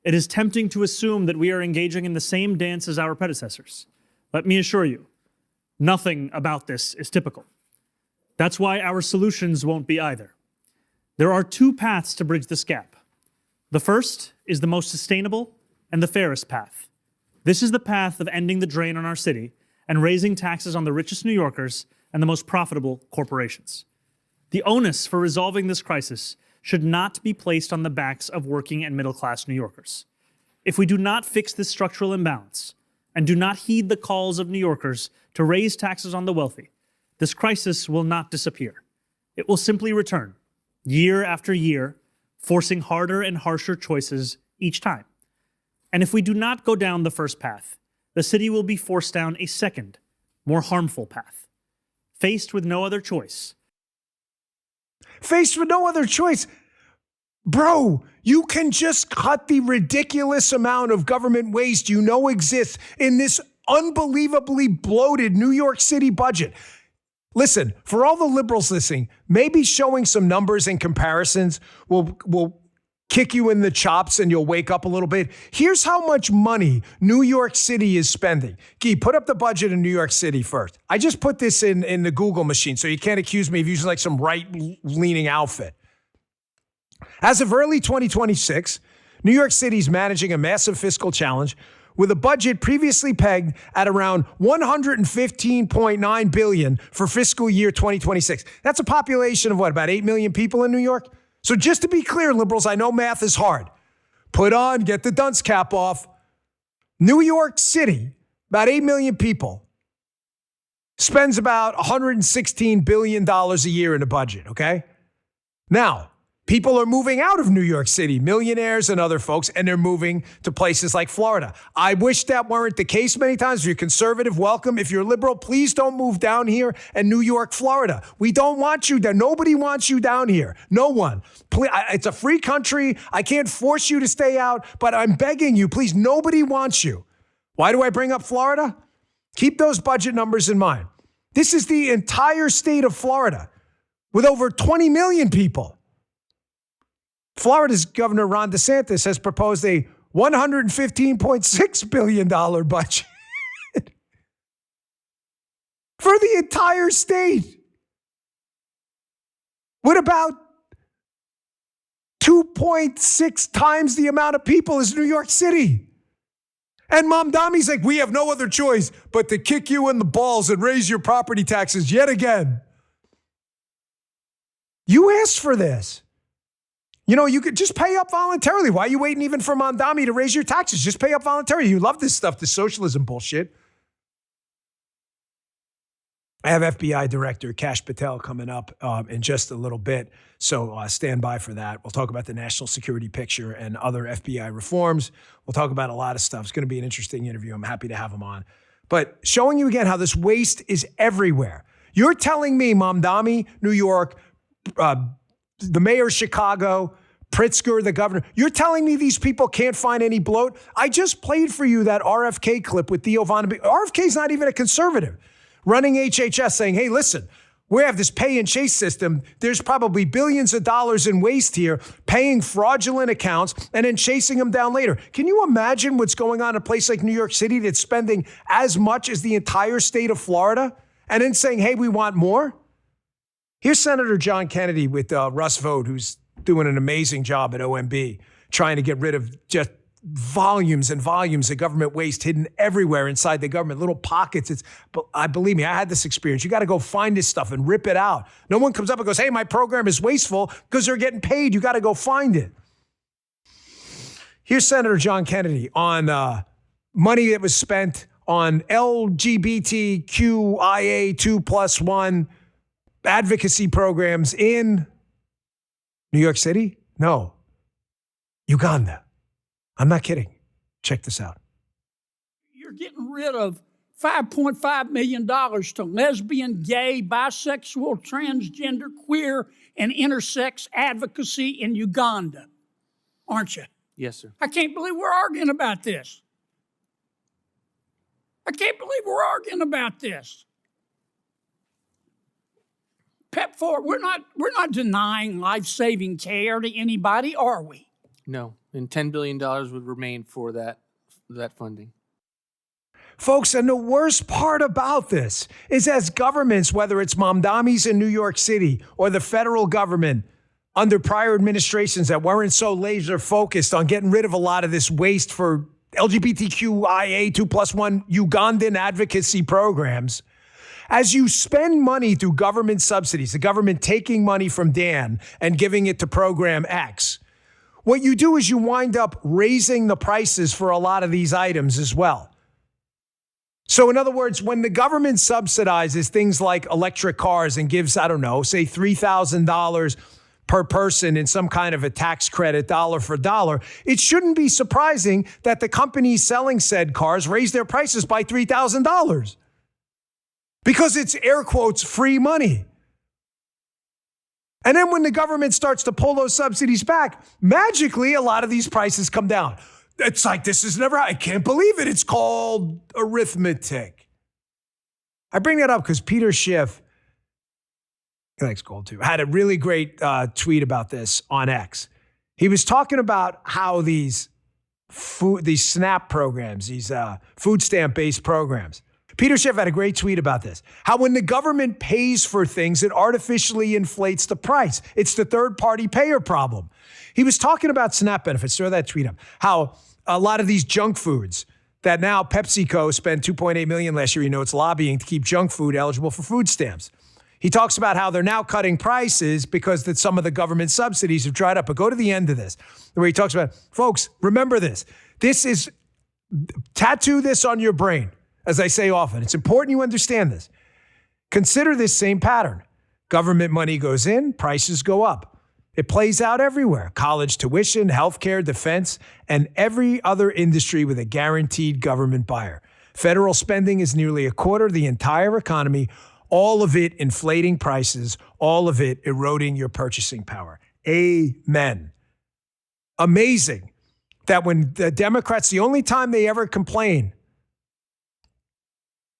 it is tempting to assume that we are engaging in the same dance as our predecessors. Let me assure you, nothing about this is typical. That's why our solutions won't be either. There are two paths to bridge this gap. The first is the most sustainable and the fairest path. This is the path of ending the drain on our city and raising taxes on the richest New Yorkers and the most profitable corporations. The onus for resolving this crisis should not be placed on the backs of working and middle-class New Yorkers. If we do not fix this structural imbalance and do not heed the calls of New Yorkers to raise taxes on the wealthy, this crisis will not disappear. It will simply return, year after year, forcing harder and harsher choices each time. And if we do not go down the first path, the city will be forced down a second, more harmful path. Faced with no other choice. Faced with no other choice. Bro, you can just cut the ridiculous amount of government waste you know exists in this unbelievably bloated New York City budget. Listen, for all the liberals listening, maybe showing some numbers and comparisons will kick you in the chops and you'll wake up a little bit. Here's how much money New York City is spending. Guy, put up the budget in New York City first. I just put this in the Google machine, so you can't accuse me of using like some right-leaning outfit. As of early 2026, New York City is managing a massive fiscal challenge with a budget previously pegged at around $115.9 billion for fiscal year 2026. That's a population of what, about 8 million people in New York? So just to be clear, liberals, I know math is hard. Get the dunce cap off. New York City, about 8 million people, spends about $116 billion a year in a budget, okay? Now, people are moving out of New York City, millionaires and other folks, and they're moving to places like Florida. I wish that weren't the case many times. If you're conservative, welcome. If you're liberal, please don't move down here in New York, Florida. We don't want you there. Nobody wants you down here. No one. Please, it's a free country. I can't force you to stay out, but I'm begging you, please, nobody wants you. Why do I bring up Florida? Keep those budget numbers in mind. This is the entire state of Florida with over 20 million people. Florida's Governor Ron DeSantis has proposed a $115.6 billion budget for the entire state. What about 2.6 times the amount of people as New York City? And Mamdani's like, we have no other choice but to kick you in the balls and raise your property taxes yet again. You asked for this. You know, you could just pay up voluntarily. Why are you waiting even for Mamdani to raise your taxes? Just pay up voluntarily. You love this stuff, this socialism bullshit. I have FBI Director Kash Patel coming up in just a little bit, so stand by for that. We'll talk about the national security picture and other FBI reforms. We'll talk about a lot of stuff. It's going to be an interesting interview. I'm happy to have him on. But showing you again how this waste is everywhere. You're telling me Mamdani, New York, the mayor of Chicago, Pritzker, the governor. You're telling me these people can't find any bloat? I just played for you that RFK clip with Theo Von. RFK's not even a conservative. Running HHS saying, hey, listen, we have this pay and chase system. There's probably billions of dollars in waste here, paying fraudulent accounts and then chasing them down later. Can you imagine what's going on in a place like New York City that's spending as much as the entire state of Florida and then saying, hey, we want more? Here's Senator John Kennedy with Russ Vought, who's doing an amazing job at OMB, trying to get rid of just volumes and volumes of government waste hidden everywhere inside the government, little pockets. Believe me, I had this experience. You got to go find this stuff and rip it out. No one comes up and goes, hey, my program is wasteful because they're getting paid. You got to go find it. Here's Senator John Kennedy on money that was spent on LGBTQIA 2+1 advocacy programs in New York City? No, Uganda. I'm not kidding. Check this out. You're getting rid of $5.5 million to lesbian, gay, bisexual, transgender, queer, and intersex advocacy in Uganda, aren't you? Yes, sir. I can't believe we're arguing about this. I can't believe we're arguing about this. PEPFAR, we're not denying life-saving care to anybody, are we? No, and $10 billion would remain for that funding. Folks, and the worst part about this is as governments, whether it's Mamdami's in New York City or the federal government under prior administrations that weren't so laser focused on getting rid of a lot of this waste for LGBTQIA 2+1 Ugandan advocacy programs, as you spend money through government subsidies, the government taking money from Dan and giving it to program X, what you do is you wind up raising the prices for a lot of these items as well. So in other words, when the government subsidizes things like electric cars and gives, I don't know, say $3,000 per person in some kind of a tax credit, dollar for dollar, it shouldn't be surprising that the companies selling said cars raise their prices by $3,000 because it's air quotes free money. And then when the government starts to pull those subsidies back, magically, a lot of these prices come down. It's like, this is never, I can't believe it. It's called arithmetic. I bring that up because Peter Schiff, he likes gold too, had a really great tweet about this on X. He was talking about how these SNAP programs, these food stamp-based programs, Peter Schiff had a great tweet about this. How when the government pays for things, it artificially inflates the price. It's the third-party payer problem. He was talking about SNAP benefits. Throw that tweet up. How a lot of these junk foods that now PepsiCo spent $2.8 million last year, it's lobbying to keep junk food eligible for food stamps. He talks about how they're now cutting prices because that some of the government subsidies have dried up. But go to the end of this, where he talks about, folks, remember this. Tattoo this on your brain. As I say often, it's important you understand this. Consider this same pattern. Government money goes in, prices go up. It plays out everywhere. College tuition, healthcare, defense, and every other industry with a guaranteed government buyer. Federal spending is nearly a quarter of the entire economy, all of it inflating prices, all of it eroding your purchasing power. Amen. Amazing that when the Democrats, the only time they ever complain,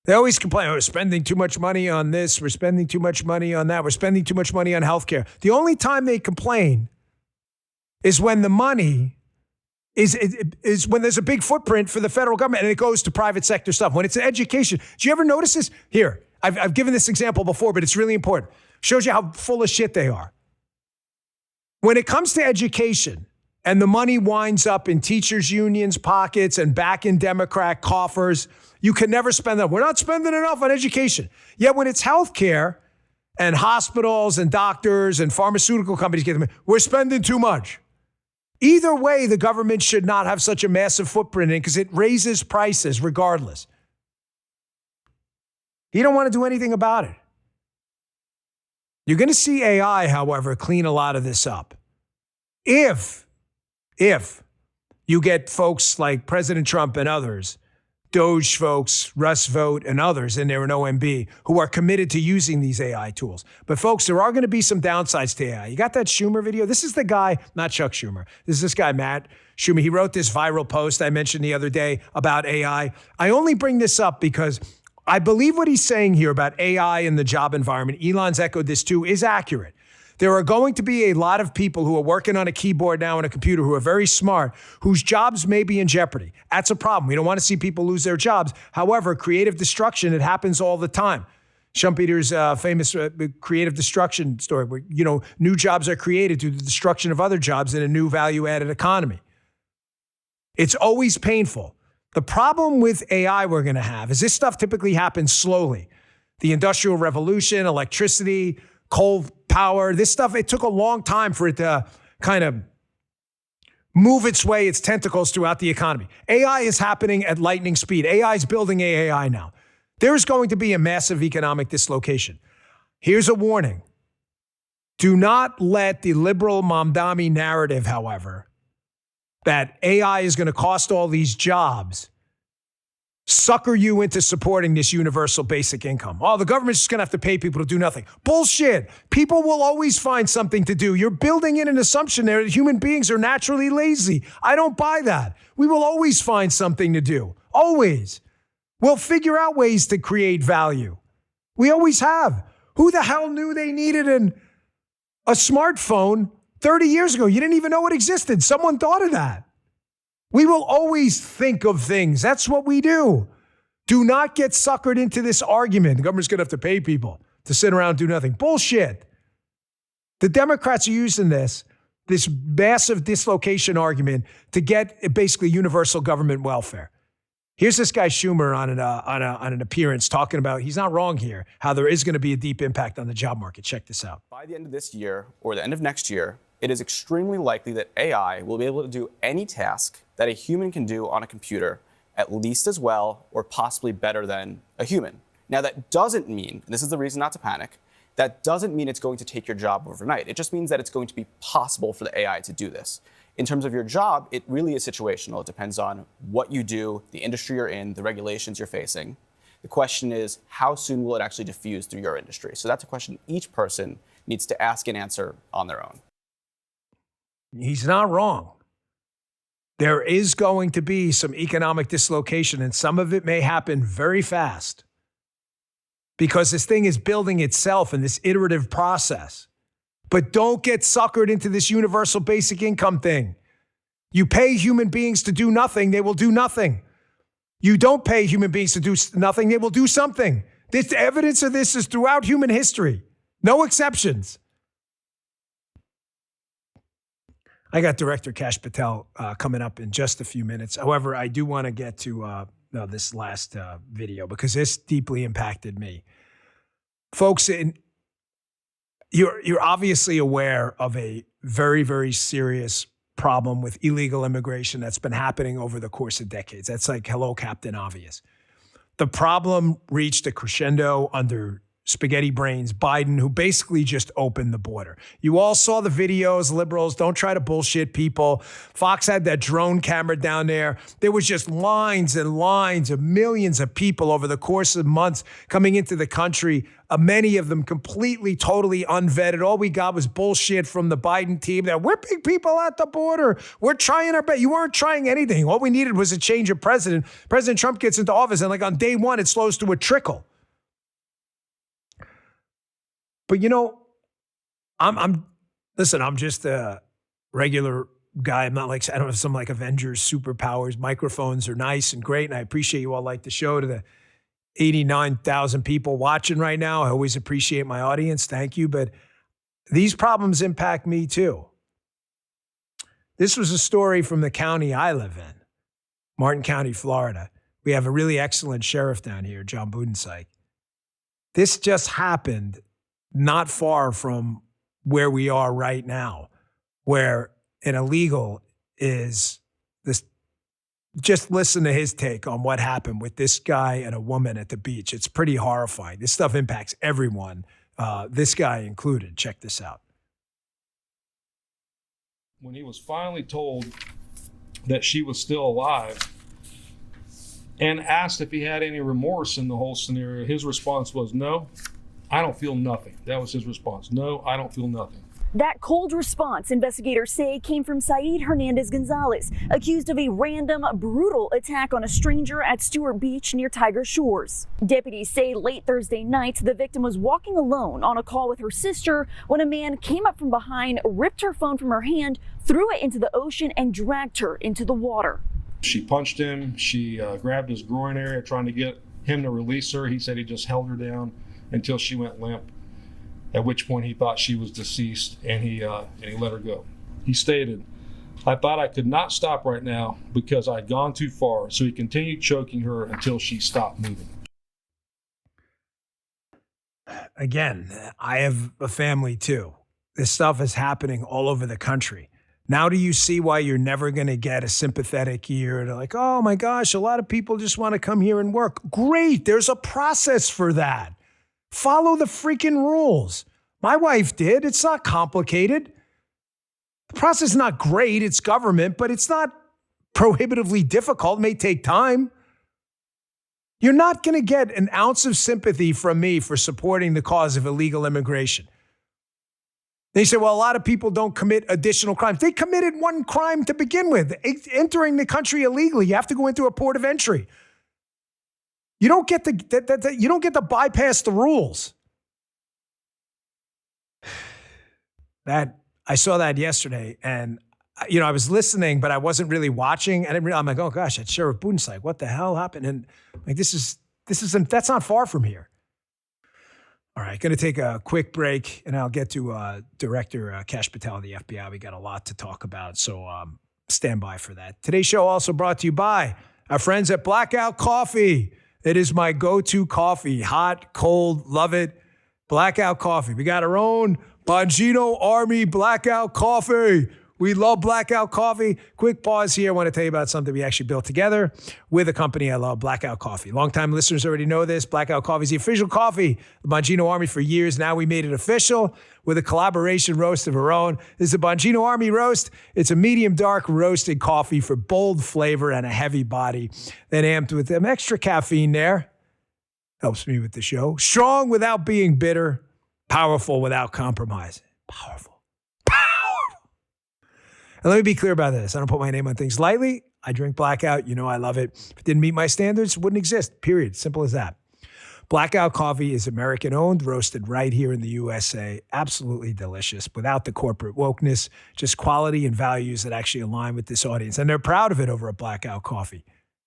they always complain, we're spending too much money on this, we're spending too much money on that, we're spending too much money on healthcare. The only time they complain is when the money is when there's a big footprint for the federal government and it goes to private sector stuff. When it's education, do you ever notice this? Here, I've given this example before, but it's really important. Shows you how full of shit they are. When it comes to education, and the money winds up in teachers' unions' pockets and back in Democrat coffers, you can never spend that. We're not spending enough on education. Yet when it's healthcare and hospitals and doctors and pharmaceutical companies get them, we're spending too much. Either way, the government should not have such a massive footprint in because it raises prices regardless. You don't want to do anything about it. You're going to see AI, however, clean a lot of this up. If you get folks like President Trump and others Doge folks, Russ Vogt, and others in there in OMB who are committed to using these AI tools. But folks, there are going to be some downsides to AI. You got that Schumer video? This is the guy, not Chuck Schumer. This is this guy, Matt Schumer. He wrote this viral post I mentioned the other day about AI. I only bring this up because I believe what he's saying here about AI and the job environment, Elon's echoed this too, is accurate. There are going to be a lot of people who are working on a keyboard now and a computer who are very smart, whose jobs may be in jeopardy. That's a problem. We don't want to see people lose their jobs. However, creative destruction, it happens all the time. Schumpeter's famous creative destruction story where, new jobs are created through the destruction of other jobs in a new value-added economy. It's always painful. The problem with AI we're going to have is this stuff typically happens slowly. The Industrial Revolution, electricity, coal power, this stuff, it took a long time for it to kind of move its tentacles throughout the economy. AI is happening at lightning speed. AI is building AI now. There's going to be a massive economic dislocation. Here's a warning. Do not let the liberal Mamdani narrative, however, that AI is going to cost all these jobs, sucker you into supporting this universal basic income. Oh, the government's just going to have to pay people to do nothing. Bullshit. People will always find something to do. You're building in an assumption there that human beings are naturally lazy. I don't buy that. We will always find something to do. Always. We'll figure out ways to create value. We always have. Who the hell knew they needed a smartphone 30 years ago? You didn't even know it existed. Someone thought of that. We will always think of things. That's what we do. Do not get suckered into this argument. The government's going to have to pay people to sit around and do nothing. Bullshit. The Democrats are using this massive dislocation argument to get basically universal government welfare. Here's this guy Schumer on an appearance talking about, he's not wrong here, how there is going to be a deep impact on the job market. Check this out. By the end of this year or the end of next year, it is extremely likely that AI will be able to do any task that a human can do on a computer at least as well or possibly better than a human. Now, that doesn't mean, and this is the reason not to panic, that doesn't mean it's going to take your job overnight. It just means that it's going to be possible for the AI to do this. In terms of your job, it really is situational. It depends on what you do, the industry you're in, the regulations you're facing. The question is, how soon will it actually diffuse through your industry? So that's a question each person needs to ask and answer on their own. He's not wrong. There is going to be some economic dislocation, and some of it may happen very fast because this thing is building itself in this iterative process. But don't get suckered into this universal basic income thing. You pay human beings to do nothing, they will do nothing. You don't pay human beings to do nothing, they will do something. This evidence of this is throughout human history. No exceptions. I got Director Kash Patel coming up in just a few minutes. However, I do want to get to this last video because this deeply impacted me. Folks, you're obviously aware of a very, very serious problem with illegal immigration that's been happening over the course of decades. That's like, hello, Captain Obvious. The problem reached a crescendo under spaghetti brains Biden, who basically just opened the border. You all saw the videos, liberals, don't try to bullshit people. Fox had that drone camera down there. There was just lines and lines of millions of people over the course of months coming into the country, many of them completely, totally unvetted. All we got was bullshit from the Biden team that we're big people at the border. We're trying our best. You weren't trying anything. All we needed was a change of president. President Trump gets into office, and like on day one, it slows to a trickle. But I'm just a regular guy. I'm not like, I don't have some like Avengers superpowers. Microphones are nice and great. And I appreciate you all like the show. To the 89,000 people watching right now, I always appreciate my audience. Thank you. But these problems impact me too. This was a story from the county I live in, Martin County, Florida. We have a really excellent sheriff down here, John Budensyke. This just happened not far from where we are right now, where an illegal is this. Just listen to his take on what happened with this guy and a woman at the beach. It's pretty horrifying. This stuff impacts everyone, this guy included. Check this out. When he was finally told that she was still alive, and asked if he had any remorse in the whole scenario. His response was, no, I don't feel nothing. That was his response. No, I don't feel nothing. That cold response, investigators say, came from Saeed Hernandez-Gonzalez, accused of a random, brutal attack on a stranger at Stewart Beach near Tiger Shores. Deputies say late Thursday night, the victim was walking alone on a call with her sister when a man came up from behind, ripped her phone from her hand, threw it into the ocean, and dragged her into the water. She punched him. She grabbed his groin area, trying to get him to release her. He said he just held her down until she went limp, at which point he thought she was deceased, and he let her go. He stated, I thought I could not stop right now because I'd gone too far, so he continued choking her until she stopped moving. Again, I have a family too. This stuff is happening all over the country. Now do you see why you're never going to get a sympathetic ear to like, oh my gosh, a lot of people just want to come here and work. Great, there's a process for that. Follow the freaking rules. My wife did. It's not complicated. The process is not great. It's government, but it's not prohibitively difficult. It may take time. You're not going to get an ounce of sympathy from me for supporting the cause of illegal immigration. They say, well, a lot of people don't commit additional crimes. They committed one crime to begin with, entering the country illegally. You have to go into a port of entry. You don't get to bypass the rules. That I saw that yesterday, and I was listening, but I wasn't really watching. I'm like, oh gosh, that's Sheriff Boone's like, what the hell happened? And like, that's not far from here. All right, going to take a quick break, and I'll get to Director Kash Patel of the FBI. We got a lot to talk about, so stand by for that. Today's show also brought to you by our friends at Blackout Coffee. It is my go-to coffee. Hot, cold, love it. Blackout Coffee. We got our own Bongino Army Blackout Coffee. We love Blackout Coffee. Quick pause here. I want to tell you about something we actually built together with a company I love, Blackout Coffee. Longtime listeners already know this. Blackout Coffee is the official coffee of the Bongino Army for years. Now we made it official with a collaboration roast of our own. This is the Bongino Army Roast. It's a medium dark roasted coffee for bold flavor and a heavy body. Then amped with some extra caffeine there. Helps me with the show. Strong without being bitter. Powerful without compromise. Powerful. And let me be clear about this. I don't put my name on things lightly. I drink Blackout. You know I love it. If it didn't meet my standards, it wouldn't exist. Period. Simple as that. Blackout Coffee is American-owned, roasted right here in the USA. Absolutely delicious, without the corporate wokeness, just quality and values that actually align with this audience. And they're proud of it over at Blackout Coffee.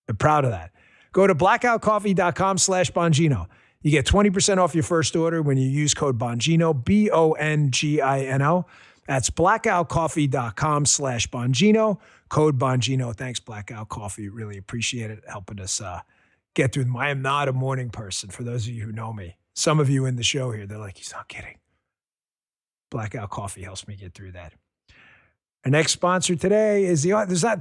They're proud of that. Go to blackoutcoffee.com/Bongino. You get 20% off your first order when you use code Bongino, Bongino. That's blackoutcoffee.com/Bongino, code Bongino. Thanks, Blackout Coffee. Really appreciate it, helping us get through them. I am not a morning person, for those of you who know me. Some of you in the show here, they're like, he's not kidding. Blackout Coffee helps me get through that. Our next sponsor today is the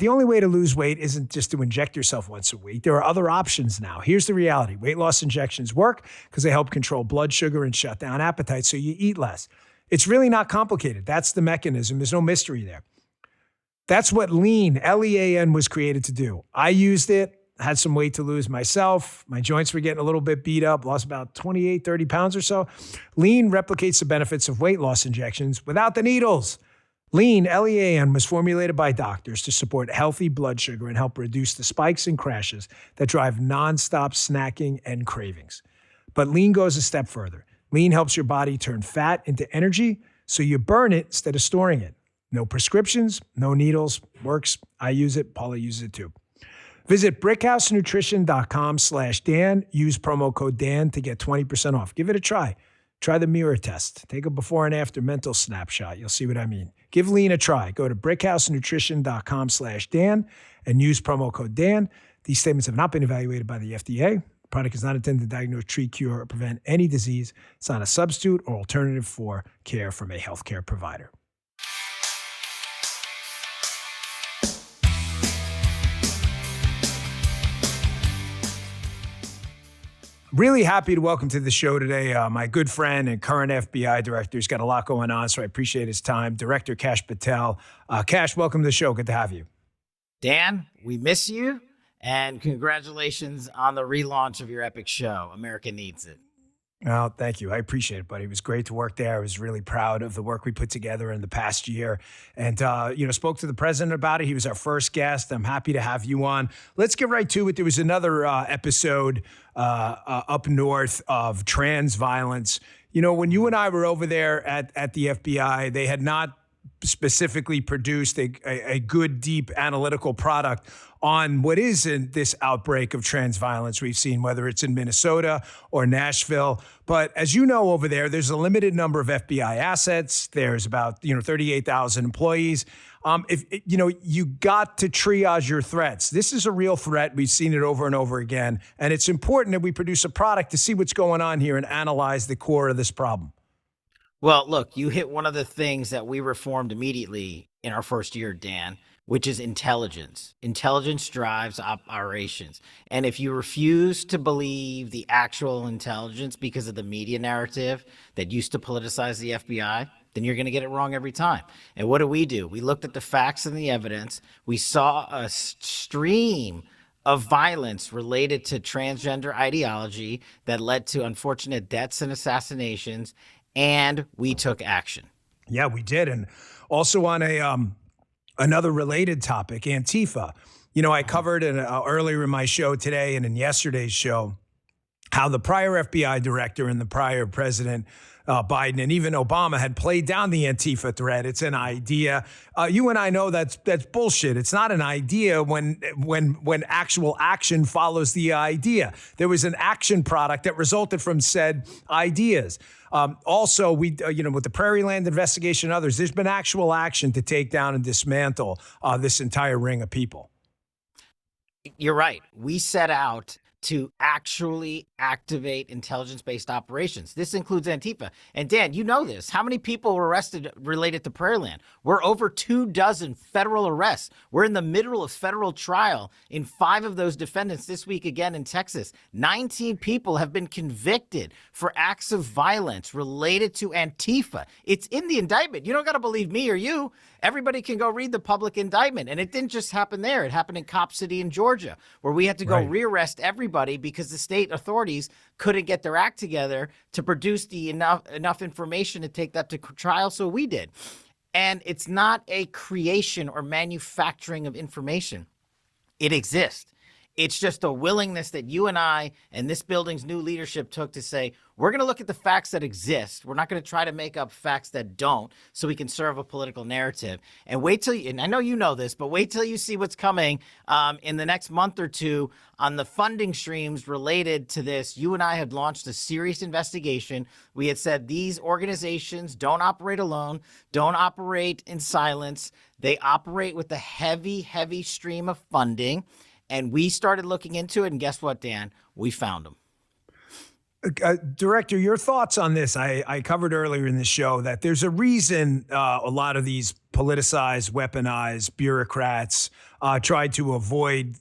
only way to lose weight isn't just to inject yourself once a week. There are other options now. Here's the reality. Weight loss injections work because they help control blood sugar and shut down appetite so you eat less. It's really not complicated. That's the mechanism. There's no mystery there. That's what Lean, L-E-A-N, was created to do. I used it, had some weight to lose myself. My joints were getting a little bit beat up, lost about 28, 30 pounds or so. Lean replicates the benefits of weight loss injections without the needles. Lean, L-E-A-N, was formulated by doctors to support healthy blood sugar and help reduce the spikes and crashes that drive nonstop snacking and cravings. But Lean goes a step further. Lean helps your body turn fat into energy so you burn it instead of storing it. No prescriptions, no needles. Works. I use it. Paula uses it too. Visit brickhousenutrition.com/Dan. Use promo code Dan to get 20% off. Give it a try. Try the mirror test. Take a before and after mental snapshot. You'll see what I mean. Give Lean a try. Go to brickhousenutrition.com/Dan and use promo code Dan. These statements have not been evaluated by the FDA. The product is not intended to diagnose, treat, cure, or prevent any disease. It's not a substitute or alternative for care from a healthcare provider. Really happy to welcome to the show today my good friend and current FBI director. He's got a lot going on, so I appreciate his time. Director Kash Patel. Kash, welcome to the show. Good to have you. Dan, we miss you. And congratulations on the relaunch of your epic show. America needs it. Oh, thank you. I appreciate it, buddy. It was great to work there. I was really proud of the work we put together in the past year, and spoke to the president about it. He was our first guest. I'm happy to have you on. Let's get right to it. There was another episode up north of trans violence. When you and I were over there at the FBI, they had not specifically produced a good, deep analytical product on what is in this outbreak of trans violence we've seen, whether it's in Minnesota or Nashville. But as you know, over there's a limited number of FBI assets. There's about 38,000 employees. You got to triage your threats. This is a real threat. We've seen it over and over again. And it's important that we produce a product to see what's going on here and analyze the core of this problem. Well, look, you hit one of the things that we reformed immediately in our first year, Dan, which is intelligence. Intelligence drives operations. And if you refuse to believe the actual intelligence because of the media narrative that used to politicize the FBI, then you're going to get it wrong every time. And what do? We looked at the facts and the evidence. We saw a stream of violence related to transgender ideology that led to unfortunate deaths and assassinations, and we took action. Yeah, we did. And also on another related topic, Antifa. I covered earlier in my show today and in yesterday's show how the prior FBI director and the prior president, Biden and even Obama, had played down the Antifa threat. It's an idea. You and I know that's bullshit. It's not an idea when actual action follows the idea. There was an action product that resulted from said ideas. Also, with the Prairie Land investigation and others, there's been actual action to take down and dismantle this entire ring of people. You're right. We set out to actually activate intelligence-based operations. This includes Antifa. And Dan, you know this. How many people were arrested related to Prairie Land? We're over 24 federal arrests. We're in the middle of federal trial in 5 of those defendants this week again in Texas. 19 people have been convicted for acts of violence related to Antifa. It's in the indictment. You don't got to believe me or you. Everybody can go read the public indictment. And it didn't just happen there. It happened in Cop City in Georgia, where we had to go rearrest everybody because the state authorities couldn't get their act together to produce the enough information to take that to trial. So we did. And it's not a creation or manufacturing of information. It exists. It's just a willingness that you and I and this building's new leadership took to say, we're going to look at the facts that exist. We're not going to try to make up facts that don't so we can serve a political narrative. And wait till you, and I know you know this, but wait till you see what's coming in the next month or two on the funding streams related to this. You and I had launched a serious investigation. We had said these organizations don't operate alone, don't operate in silence. They operate with a heavy, heavy stream of funding. And we started looking into it, and guess what, Dan? We found them. Director, your thoughts on this? I covered earlier in the show that there's a reason a lot of these politicized, weaponized bureaucrats try to avoid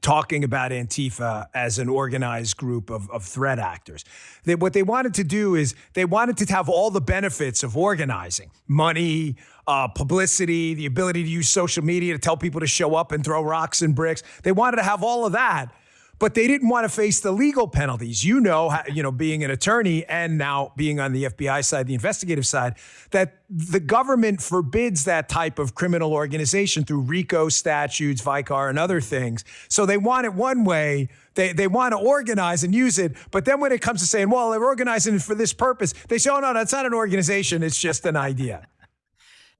talking about Antifa as an organized group of threat actors. What they wanted to do is they wanted to have all the benefits of organizing: money, publicity, the ability to use social media to tell people to show up and throw rocks and bricks. They wanted to have all of that, but they didn't want to face the legal penalties. Being an attorney and now being on the FBI side, the investigative side, that the government forbids that type of criminal organization through RICO statutes, VICAR, and other things. So they want it one way. They want to organize and use it. But then when it comes to saying, well, they're organizing it for this purpose, they say, oh, no, that's not an organization. It's just an idea.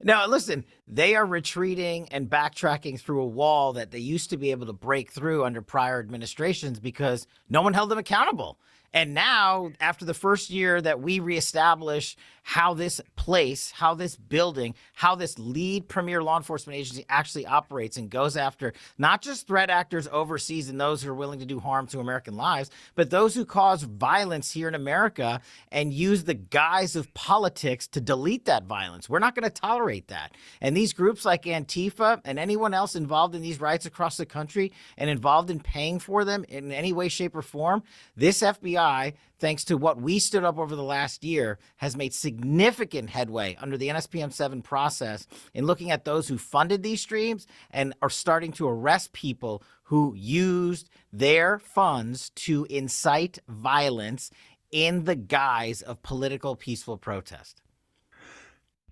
No, listen, they are retreating and backtracking through a wall that they used to be able to break through under prior administrations because no one held them accountable. And now, after the first year that we reestablish how this place, how this building, how this lead premier law enforcement agency actually operates and goes after not just threat actors overseas and those who are willing to do harm to American lives, but those who cause violence here in America and use the guise of politics to delete that violence. We're not going to tolerate that. And these groups like Antifa and anyone else involved in these riots across the country and involved in paying for them in any way, shape, or form, this FBI FBI, thanks to what we stood up over the last year, has made significant headway under the NSPM 7 process in looking at those who funded these streams and are starting to arrest people who used their funds to incite violence in the guise of political peaceful protest.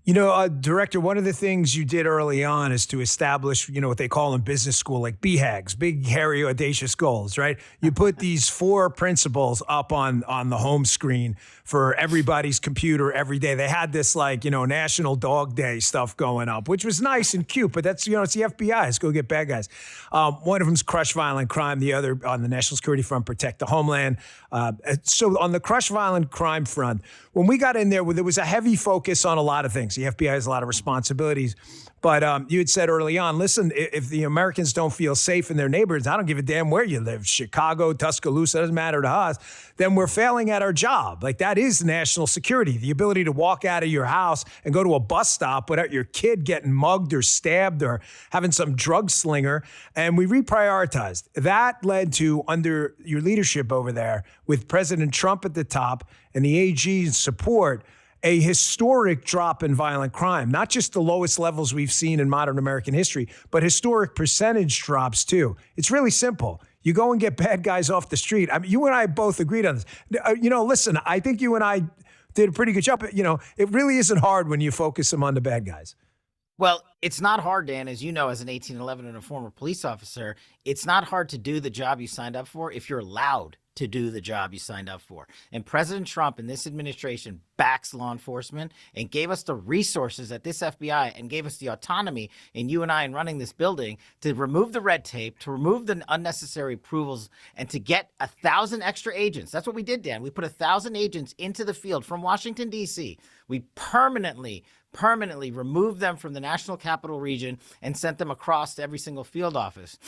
You know, Director, one of the things you did early on is to establish, you know, what they call in business school, like BHAGs, big, hairy, audacious goals, right? You put these 4 principles up on the home screen for everybody's computer every day. They had this, like, you know, National Dog Day stuff going up, which was nice and cute, but that's, you know, it's the FBI. Let's go get bad guys. One of them's crush violent crime. The other, on the national security front, protect the homeland. So on the crush violent crime front, when we got in there was a heavy focus on a lot of things. The FBI has a lot of responsibilities. But you had said early on, listen, if the Americans don't feel safe in their neighborhoods, I don't give a damn where you live, Chicago, Tuscaloosa, doesn't matter to us, then we're failing at our job. Like, that is national security, the ability to walk out of your house and go to a bus stop without your kid getting mugged or stabbed or having some drug slinger. And we reprioritized. That led to, under your leadership over there, with President Trump at the top and the AG's support, a historic drop in violent crime, not just the lowest levels we've seen in modern American history, but historic percentage drops too. It's really simple. You go and get bad guys off the street. I mean, you and I both agreed on this. You know, listen, I think you and I did a pretty good job. You know, it really isn't hard when you focus them on the bad guys. Well, it's not hard, Dan, as you know, as an 1811 and a former police officer, it's not hard to do the job you signed up for if you're allowed to do the job you signed up for. And President Trump and this administration backs law enforcement and gave us the resources at this FBI and gave us the autonomy in you and I in running this building to remove the red tape, to remove the unnecessary approvals, and to get 1,000 extra agents. That's what we did, Dan. We put 1,000 agents into the field from Washington, D.C. We permanently removed them from the national capital region and sent them across to every single field office.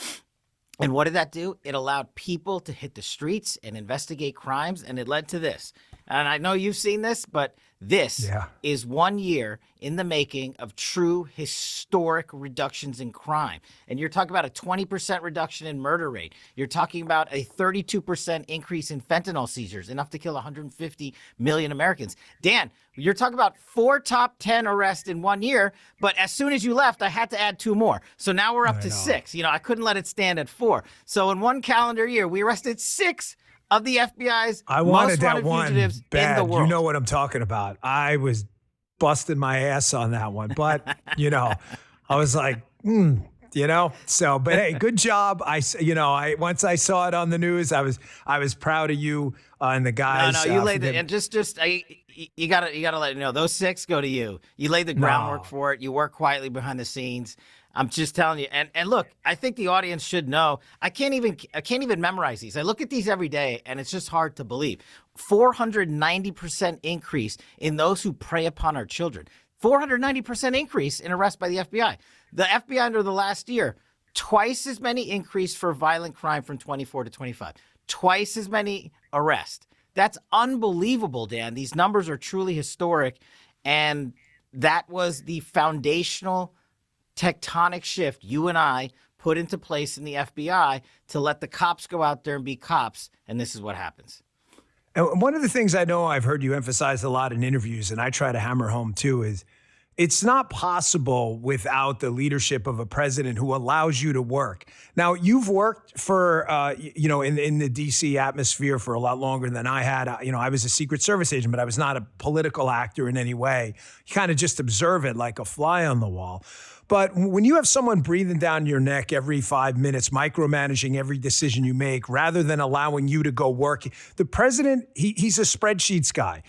And what did that do? It allowed people to hit the streets and investigate crimes, and it led to this. And I know you've seen this, but this is 1 year in the making of true historic reductions in crime. And you're talking about a 20% reduction in murder rate. You're talking about a 32% increase in fentanyl seizures, enough to kill 150 million Americans. Dan, you're talking about 4 top 10 arrests in 1 year, but as soon as you left, I had to add 2 more. So now we're up to 6. You know, I couldn't let it stand at 4. So in 1 calendar year, we arrested 6 of the FBI's most wanted fugitives in the world. You know what I'm talking about. I was busting my ass on that one, but you know, I was like, you know. So, but hey, good job. Once I saw it on the news, I was proud of you and the guys. No, you laid it, and you gotta let you know those 6 go to you. You laid the groundwork for it. You work quietly behind the scenes. I'm just telling you. And look, I think the audience should know. I can't even memorize these. I look at these every day, and it's just hard to believe. 490% increase in those who prey upon our children. 490% increase in arrests by the FBI. The FBI under the last year, twice as many increase for violent crime from 24 to 25. Twice as many arrests. That's unbelievable, Dan. These numbers are truly historic. And that was the foundational tectonic shift you and I put into place in the FBI to let the cops go out there and be cops. And this is what happens. And one of the things I know I've heard you emphasize a lot in interviews, and I try to hammer home too, is it's not possible without the leadership of a president who allows you to work. Now, you've worked for, in the D.C. atmosphere for a lot longer than I had. I was a Secret Service agent, but I was not a political actor in any way. You kind of just observe it like a fly on the wall. But when you have someone breathing down your neck every 5 minutes, micromanaging every decision you make, rather than allowing you to go work, the president, he's a spreadsheets guy.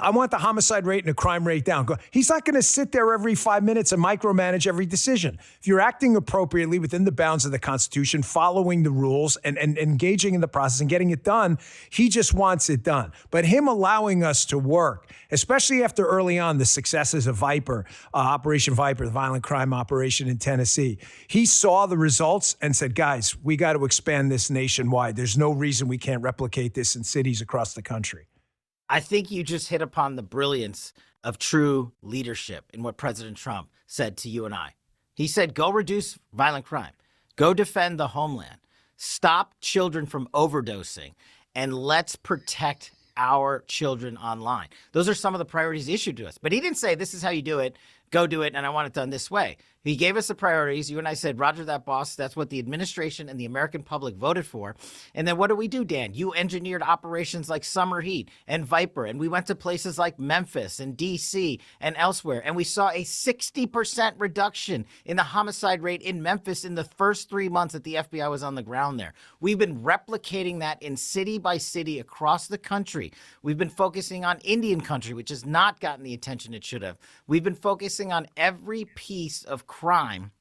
I want the homicide rate and the crime rate down. He's not going to sit there every 5 minutes and micromanage every decision. If you're acting appropriately within the bounds of the Constitution, following the rules and engaging in the process and getting it done, he just wants it done. But him allowing us to work, especially after early on the successes of Viper, Operation Viper, the violent crime operation in Tennessee, he saw the results and said, guys, we got to expand this nationwide. There's no reason we can't replicate this in cities across the country. I think you just hit upon the brilliance of true leadership in what President Trump said to you and I. He said, go reduce violent crime, go defend the homeland, stop children from overdosing, and let's protect our children online. Those are some of the priorities issued to us. But he didn't say, this is how you do it, go do it, and I want it done this way. He gave us the priorities. You and I said, Roger that, boss. That's what the administration and the American public voted for. And then what do we do, Dan? You engineered operations like Summer Heat and Viper, and we went to places like Memphis and D.C. and elsewhere, and we saw a 60% reduction in the homicide rate in Memphis in the first 3 months that the FBI was on the ground there. We've been replicating that in city by city across the country. We've been focusing on Indian country, which has not gotten the attention it should have. We've been focusing on every piece of crime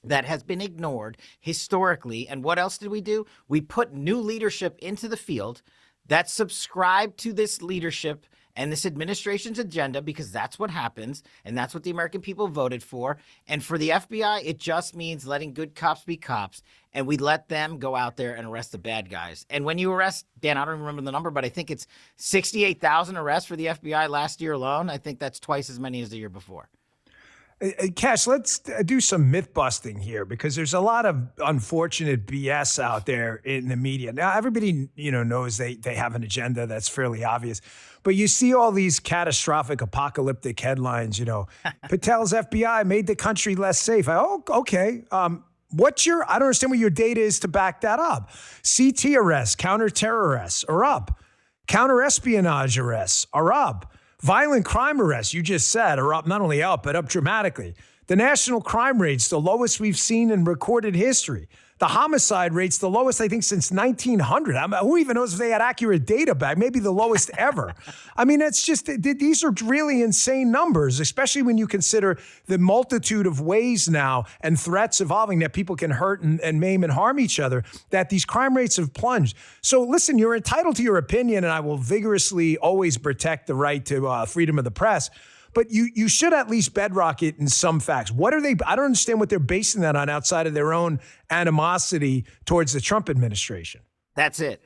that has been ignored historically. And what else did we do? We put new leadership into the field that subscribed to this leadership and this administration's agenda, because that's what happens, and that's what the American people voted for. And for the FBI, it just means letting good cops be cops, and we let them go out there and arrest the bad guys. And when you arrest, Dan, I don't remember the number, but I think it's 68,000 arrests for the FBI last year alone. I think that's twice as many as the year before. Kash, let's do some myth busting here, because there's a lot of unfortunate BS out there in the media. Now, everybody, knows they have an agenda that's fairly obvious, but you see all these catastrophic apocalyptic headlines, Patel's FBI made the country less safe. Okay. I don't understand what your data is to back that up. CT arrests, counter-terror arrests are up. Counter-espionage arrests are up. Violent crime arrests, you just said, are up, not only up, but up dramatically. The national crime rate's the lowest we've seen in recorded history. The homicide rate's the lowest, I think, since 1900. Who even knows if they had accurate data back? Maybe the lowest ever. I mean, it's just, these are really insane numbers, especially when you consider the multitude of ways now and threats evolving that people can hurt and maim and harm each other, that these crime rates have plunged. So listen, you're entitled to your opinion, and I will vigorously always protect the right to freedom of the press. But you should at least bedrock it in some facts. What are they? I don't understand what they're basing that on outside of their own animosity towards the Trump administration. That's it.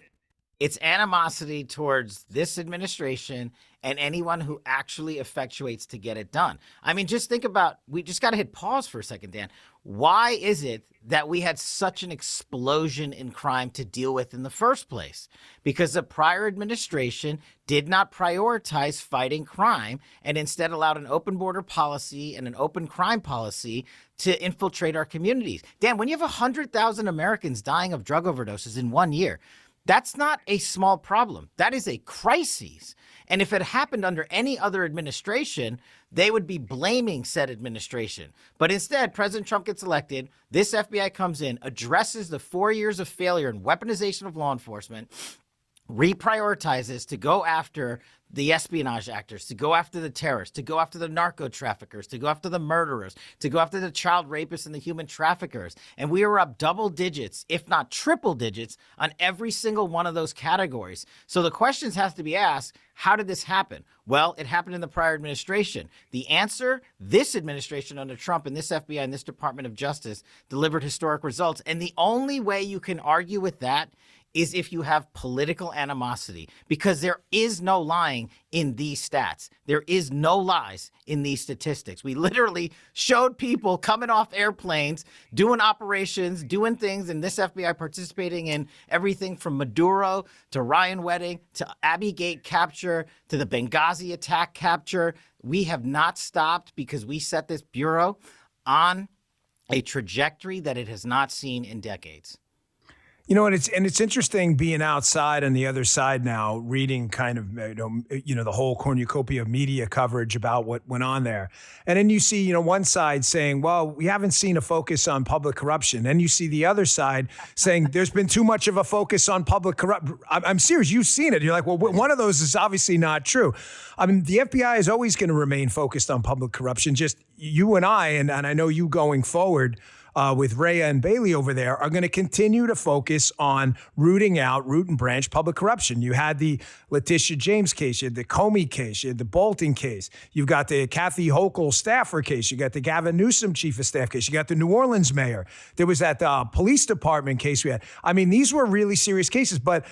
It's animosity towards this administration and anyone who actually effectuates to get it done. I mean, just think about, we just got to hit pause for a second, Dan. Why is it that we had such an explosion in crime to deal with in the first place? Because the prior administration did not prioritize fighting crime and instead allowed an open border policy and an open crime policy to infiltrate our communities. Dan, when you have 100,000 Americans dying of drug overdoses in 1 year, that's not a small problem. That is a crisis. And if it happened under any other administration, they would be blaming said administration. But instead, President Trump gets elected. This FBI comes in, addresses the 4 years of failure and weaponization of law enforcement, reprioritizes to go after the espionage actors, to go after the terrorists, to go after the narco traffickers, to go after the murderers, to go after the child rapists and the human traffickers. And we are up double digits, if not triple digits, on every single one of those categories. So the questions have to be asked, how did this happen? Well, it happened in the prior administration. The answer, this administration under Trump and this FBI and this Department of Justice delivered historic results. And the only way you can argue with that is if you have political animosity, because there is no lying in these stats. There is no lies in these statistics. We literally showed people coming off airplanes, doing operations, doing things, and this FBI participating in everything from Maduro to Ryan Wedding to Abbey Gate capture to the Benghazi attack capture. We have not stopped because we set this bureau on a trajectory that it has not seen in decades. And it's interesting being outside on the other side now, reading kind of, the whole cornucopia of media coverage about what went on there. And then you see, one side saying, well, we haven't seen a focus on public corruption. Then you see the other side saying there's been too much of a focus on public corruption. I'm serious. You've seen it. You're like, well, one of those is obviously not true. I mean, the FBI is always going to remain focused on public corruption. Just you and I know you going forward, with Rhea and Bailey over there, are going to continue to focus on rooting out root and branch public corruption. You had the Letitia James case, you had the Comey case, you had the Bolton case, you've got the Kathy Hochul staffer case, you got the Gavin Newsom chief of staff case, you got the New Orleans mayor, there was that police department case we had. I mean, these were really serious cases, but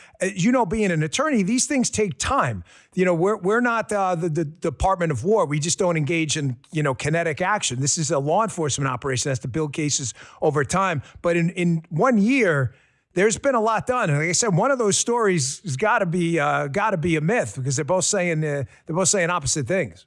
being an attorney, these things take time. We're not the Department of War. We just don't engage in, kinetic action. This is a law enforcement operation that has to build cases over time. But in 1 year, there's been a lot done. And like I said, one of those stories has got to be a myth because they're both saying opposite things.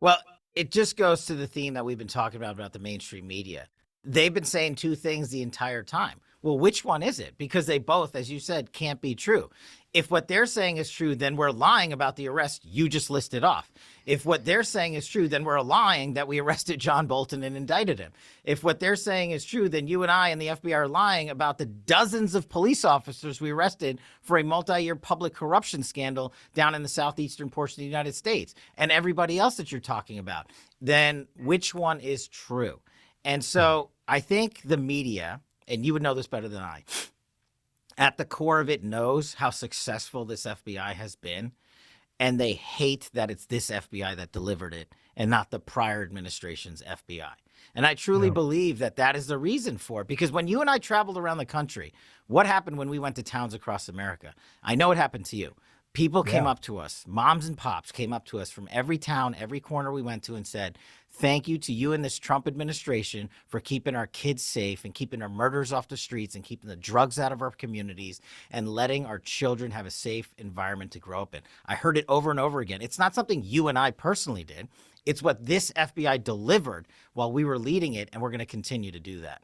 Well, it just goes to the theme that we've been talking about the mainstream media. They've been saying two things the entire time. Well, which one is it? Because they both, as you said, can't be true. If what they're saying is true, then we're lying about the arrest you just listed off. If what they're saying is true, then we're lying that we arrested John Bolton and indicted him. If what they're saying is true, then you and I and the FBI are lying about the dozens of police officers we arrested for a multi-year public corruption scandal down in the southeastern portion of the United States and everybody else that you're talking about. Then which one is true? And so I think the media, and you would know this better than I, at the core of it knows how successful this FBI has been, and they hate that it's this FBI that delivered it and not the prior administration's FBI. And I truly believe that that is the reason for it, because when you and I traveled around the country, what happened when we went to towns across America? I know it happened to you. People came up to us, moms and pops came up to us from every town, every corner we went to and said, thank you to you and this Trump administration for keeping our kids safe and keeping our murders off the streets and keeping the drugs out of our communities and letting our children have a safe environment to grow up in. I heard it over and over again. It's not something you and I personally did. It's what this FBI delivered while we were leading it, and we're going to continue to do that.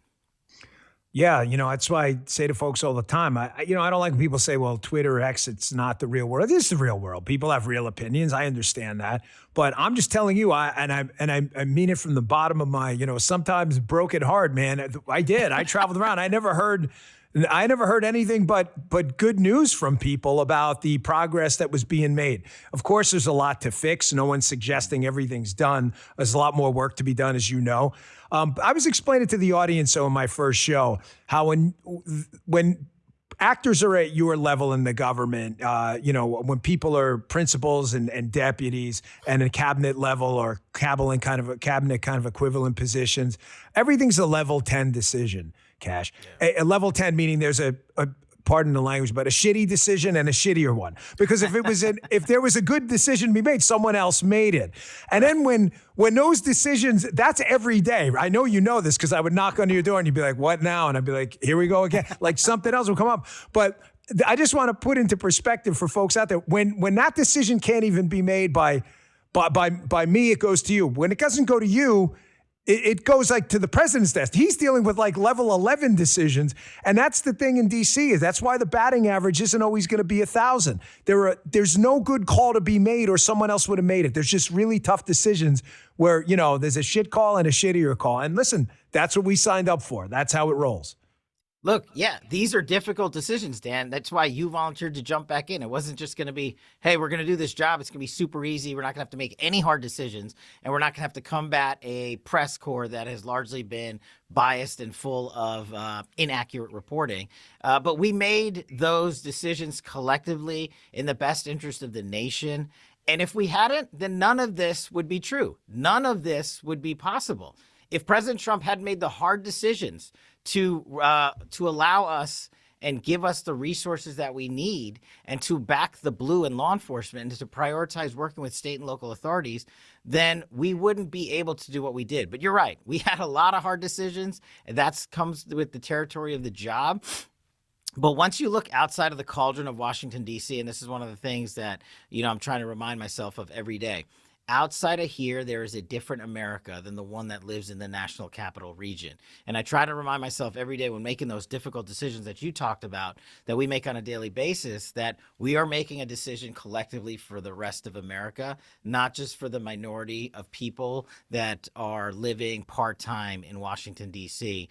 Yeah, that's why I say to folks all the time, I don't like when people say, well, Twitter X, it's not the real world. It is the real world. People have real opinions. I understand that. But I'm just telling you, I mean it from the bottom of my, sometimes broken heart, man. I did. I traveled around. I never heard anything but good news from people about the progress that was being made. Of course, there's a lot to fix. No one's suggesting everything's done. There's a lot more work to be done, as you know. I was explaining to the audience, so in my first show, how when actors are at your level in the government, when people are principals and deputies and a cabinet level or cabinet kind of equivalent positions, everything's a level 10 decision, Kash. Yeah. A level 10 meaning there's a pardon the language, but a shitty decision and a shittier one. Because if there was a good decision to be made, someone else made it. And then when those decisions, that's every day. I know you know this because I would knock on your door and you'd be like, what now? And I'd be like, here we go again. Like something else will come up. But I just want to put into perspective for folks out there, when that decision can't even be made by me, it goes to you. When it doesn't go to you, it goes like to the president's desk. He's dealing with like level 11 decisions. And that's the thing in DC is that's why the batting average isn't always going to be 1,000. There's no good call to be made or someone else would have made it. There's just really tough decisions where, there's a shit call and a shittier call. And listen, that's what we signed up for. That's how it rolls. Look, yeah, these are difficult decisions, Dan. That's why you volunteered to jump back in. It wasn't just going to be, hey, we're going to do this job. It's going to be super easy. We're not going to have to make any hard decisions. And we're not going to have to combat a press corps that has largely been biased and full of inaccurate reporting. But we made those decisions collectively in the best interest of the nation. And if we hadn't, then none of this would be true. None of this would be possible. If President Trump hadn't made the hard decisions to allow us and give us the resources that we need and to back the blue and law enforcement and to prioritize working with state and local authorities, then we wouldn't be able to do what we did. But you're right. We had a lot of hard decisions, and that comes with the territory of the job. But once you look outside of the cauldron of Washington, D.C., and this is one of the things that, I'm trying to remind myself of every day, outside of here, there is a different America than the one that lives in the national capital region. And I try to remind myself every day when making those difficult decisions that you talked about, that we make on a daily basis, that we are making a decision collectively for the rest of America, not just for the minority of people that are living part-time in Washington, D.C.,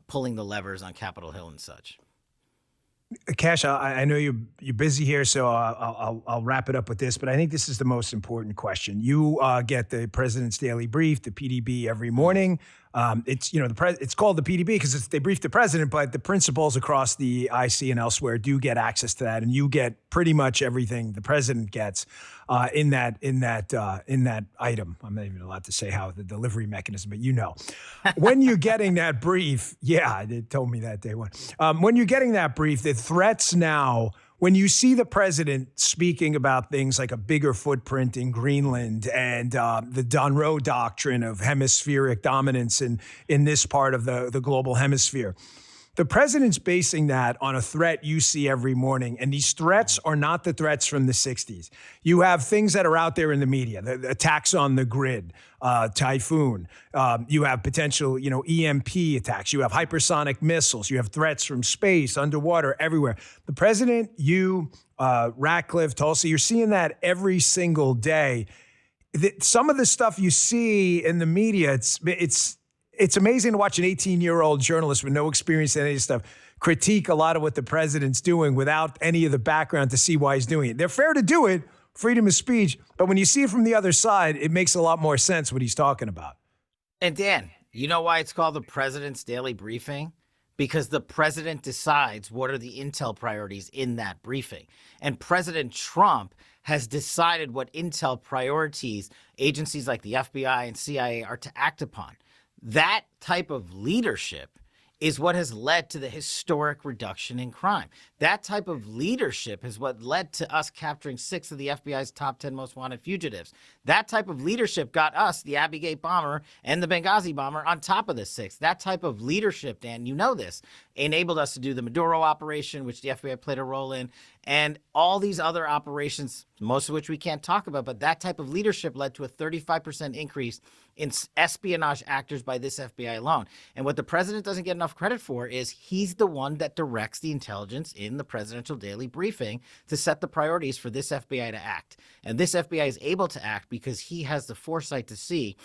pulling the levers on Capitol Hill and such. Kash, I know you're busy here, so I'll wrap it up with this. But I think this is the most important question. You get the President's Daily Brief, the PDB, every morning. It's called the PDB because they brief the president, but the principals across the IC and elsewhere do get access to that, and you get pretty much everything the president gets in that item. I'm not even allowed to say how the delivery mechanism, but when you're getting that brief, they told me that day one. When you're getting that brief, the threats now. When you see the president speaking about things like a bigger footprint in Greenland and the Monroe Doctrine of hemispheric dominance in this part of the global hemisphere, The president's basing that on a threat you see every morning. And these threats are not the threats from the 60s. You have things that are out there in the media, the attacks on the grid, typhoon. You have potential, EMP attacks. You have hypersonic missiles. You have threats from space, underwater, everywhere. The president, Ratcliffe, Tulsi, you're seeing that every single day. Some of the stuff you see in the media, it's amazing to watch an 18-year-old journalist with no experience in any of this stuff critique a lot of what the president's doing without any of the background to see why he's doing it. They're fair to do it, freedom of speech, but when you see it from the other side, it makes a lot more sense what he's talking about. And Dan, you know why it's called the President's Daily Briefing? Because the president decides what are the intel priorities in that briefing. And President Trump has decided what intel priorities agencies like the FBI and CIA are to act upon. That type of leadership is what has led to the historic reduction in crime. That type of leadership is what led to us capturing 6 of the FBI's top 10 most wanted fugitives. That type of leadership got us the Abbey Gate bomber and the Benghazi bomber on top of the 6. That type of leadership, Dan, you know this, enabled us to do the Maduro operation, which the FBI played a role in, and all these other operations, most of which we can't talk about, but that type of leadership led to a 35% increase in espionage actors by this FBI alone. And what the president doesn't get enough credit for is he's the one that directs the intelligence in the presidential daily briefing to set the priorities for this FBI to act. And this FBI is able to act because he has the foresight to see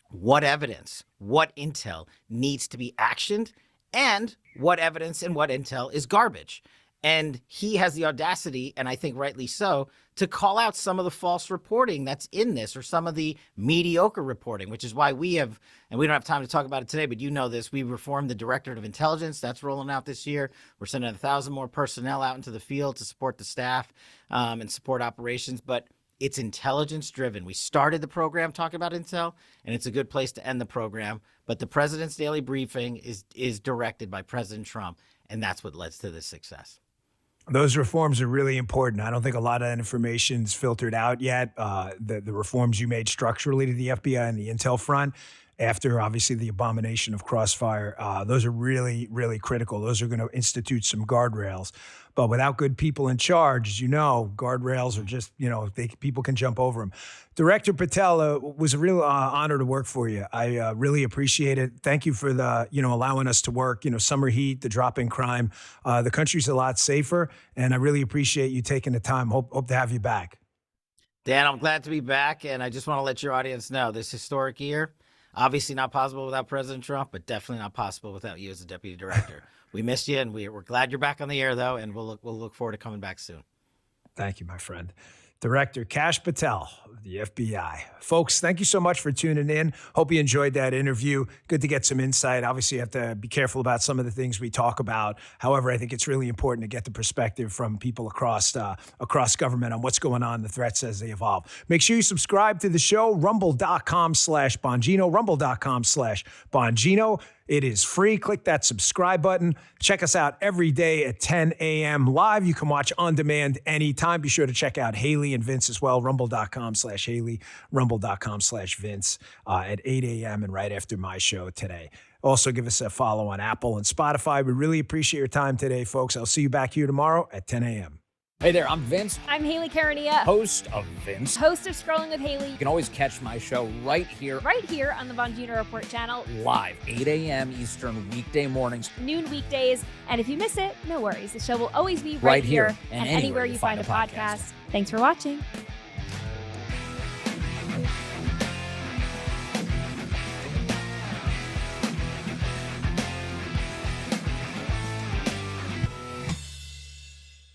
what evidence, what intel needs to be actioned, and what evidence and what intel is garbage. And he has the audacity, and I think rightly so, to call out some of the false reporting that's in this, or some of the mediocre reporting, which is why we have, and we don't have time to talk about it today, but you know this, we reformed the Directorate of Intelligence. That's rolling out this year. We're sending 1,000 more personnel out into the field to support the staff and support operations, but it's intelligence driven. We started the program talking about intel, and it's a good place to end the program. But the president's daily briefing is directed by President Trump, and that's what led to this success. Those reforms are really important. I don't think a lot of that information's filtered out yet. The reforms you made structurally to the FBI and the intel front, after obviously the abomination of Crossfire, those are really, really critical. Those are going to institute some guardrails. But without good people in charge, as you know, guardrails are just, people can jump over them. Director Patel, was a real honor to work for you. I really appreciate it. Thank you for the, allowing us to work, summer heat, the drop in crime. The country's a lot safer, and I really appreciate you taking the time. Hope to have you back. Dan, I'm glad to be back, and I just want to let your audience know this historic year, obviously not possible without President Trump, but definitely not possible without you as the deputy director. We missed you, and we're glad you're back on the air, though, and we'll look forward to coming back soon. Thank you, my friend. Director Kash Patel of the FBI. Folks, thank you so much for tuning in. Hope you enjoyed that interview. Good to get some insight. Obviously, you have to be careful about some of the things we talk about. However, I think it's really important to get the perspective from people across government on what's going on, the threats as they evolve. Make sure you subscribe to the show, rumble.com/Bongino, rumble.com/Bongino. It is free. Click that subscribe button. Check us out every day at 10 a.m. live. You can watch on demand anytime. Be sure to check out Haley and Vince as well. Rumble.com/Haley, rumble.com/Vince at 8 a.m. and right after my show today. Also, give us a follow on Apple and Spotify. We really appreciate your time today, folks. I'll see you back here tomorrow at 10 a.m. Hey there, I'm Vince. I'm Haley Carania, Host of Vince. host of Scrolling with Haley. You can always catch my show right here On the Bongino Report channel. live, 8 a.m. Eastern, weekday mornings. Noon weekdays. And if you miss it, no worries. The show will always be Right here here and anywhere you find a podcast. Thanks for watching.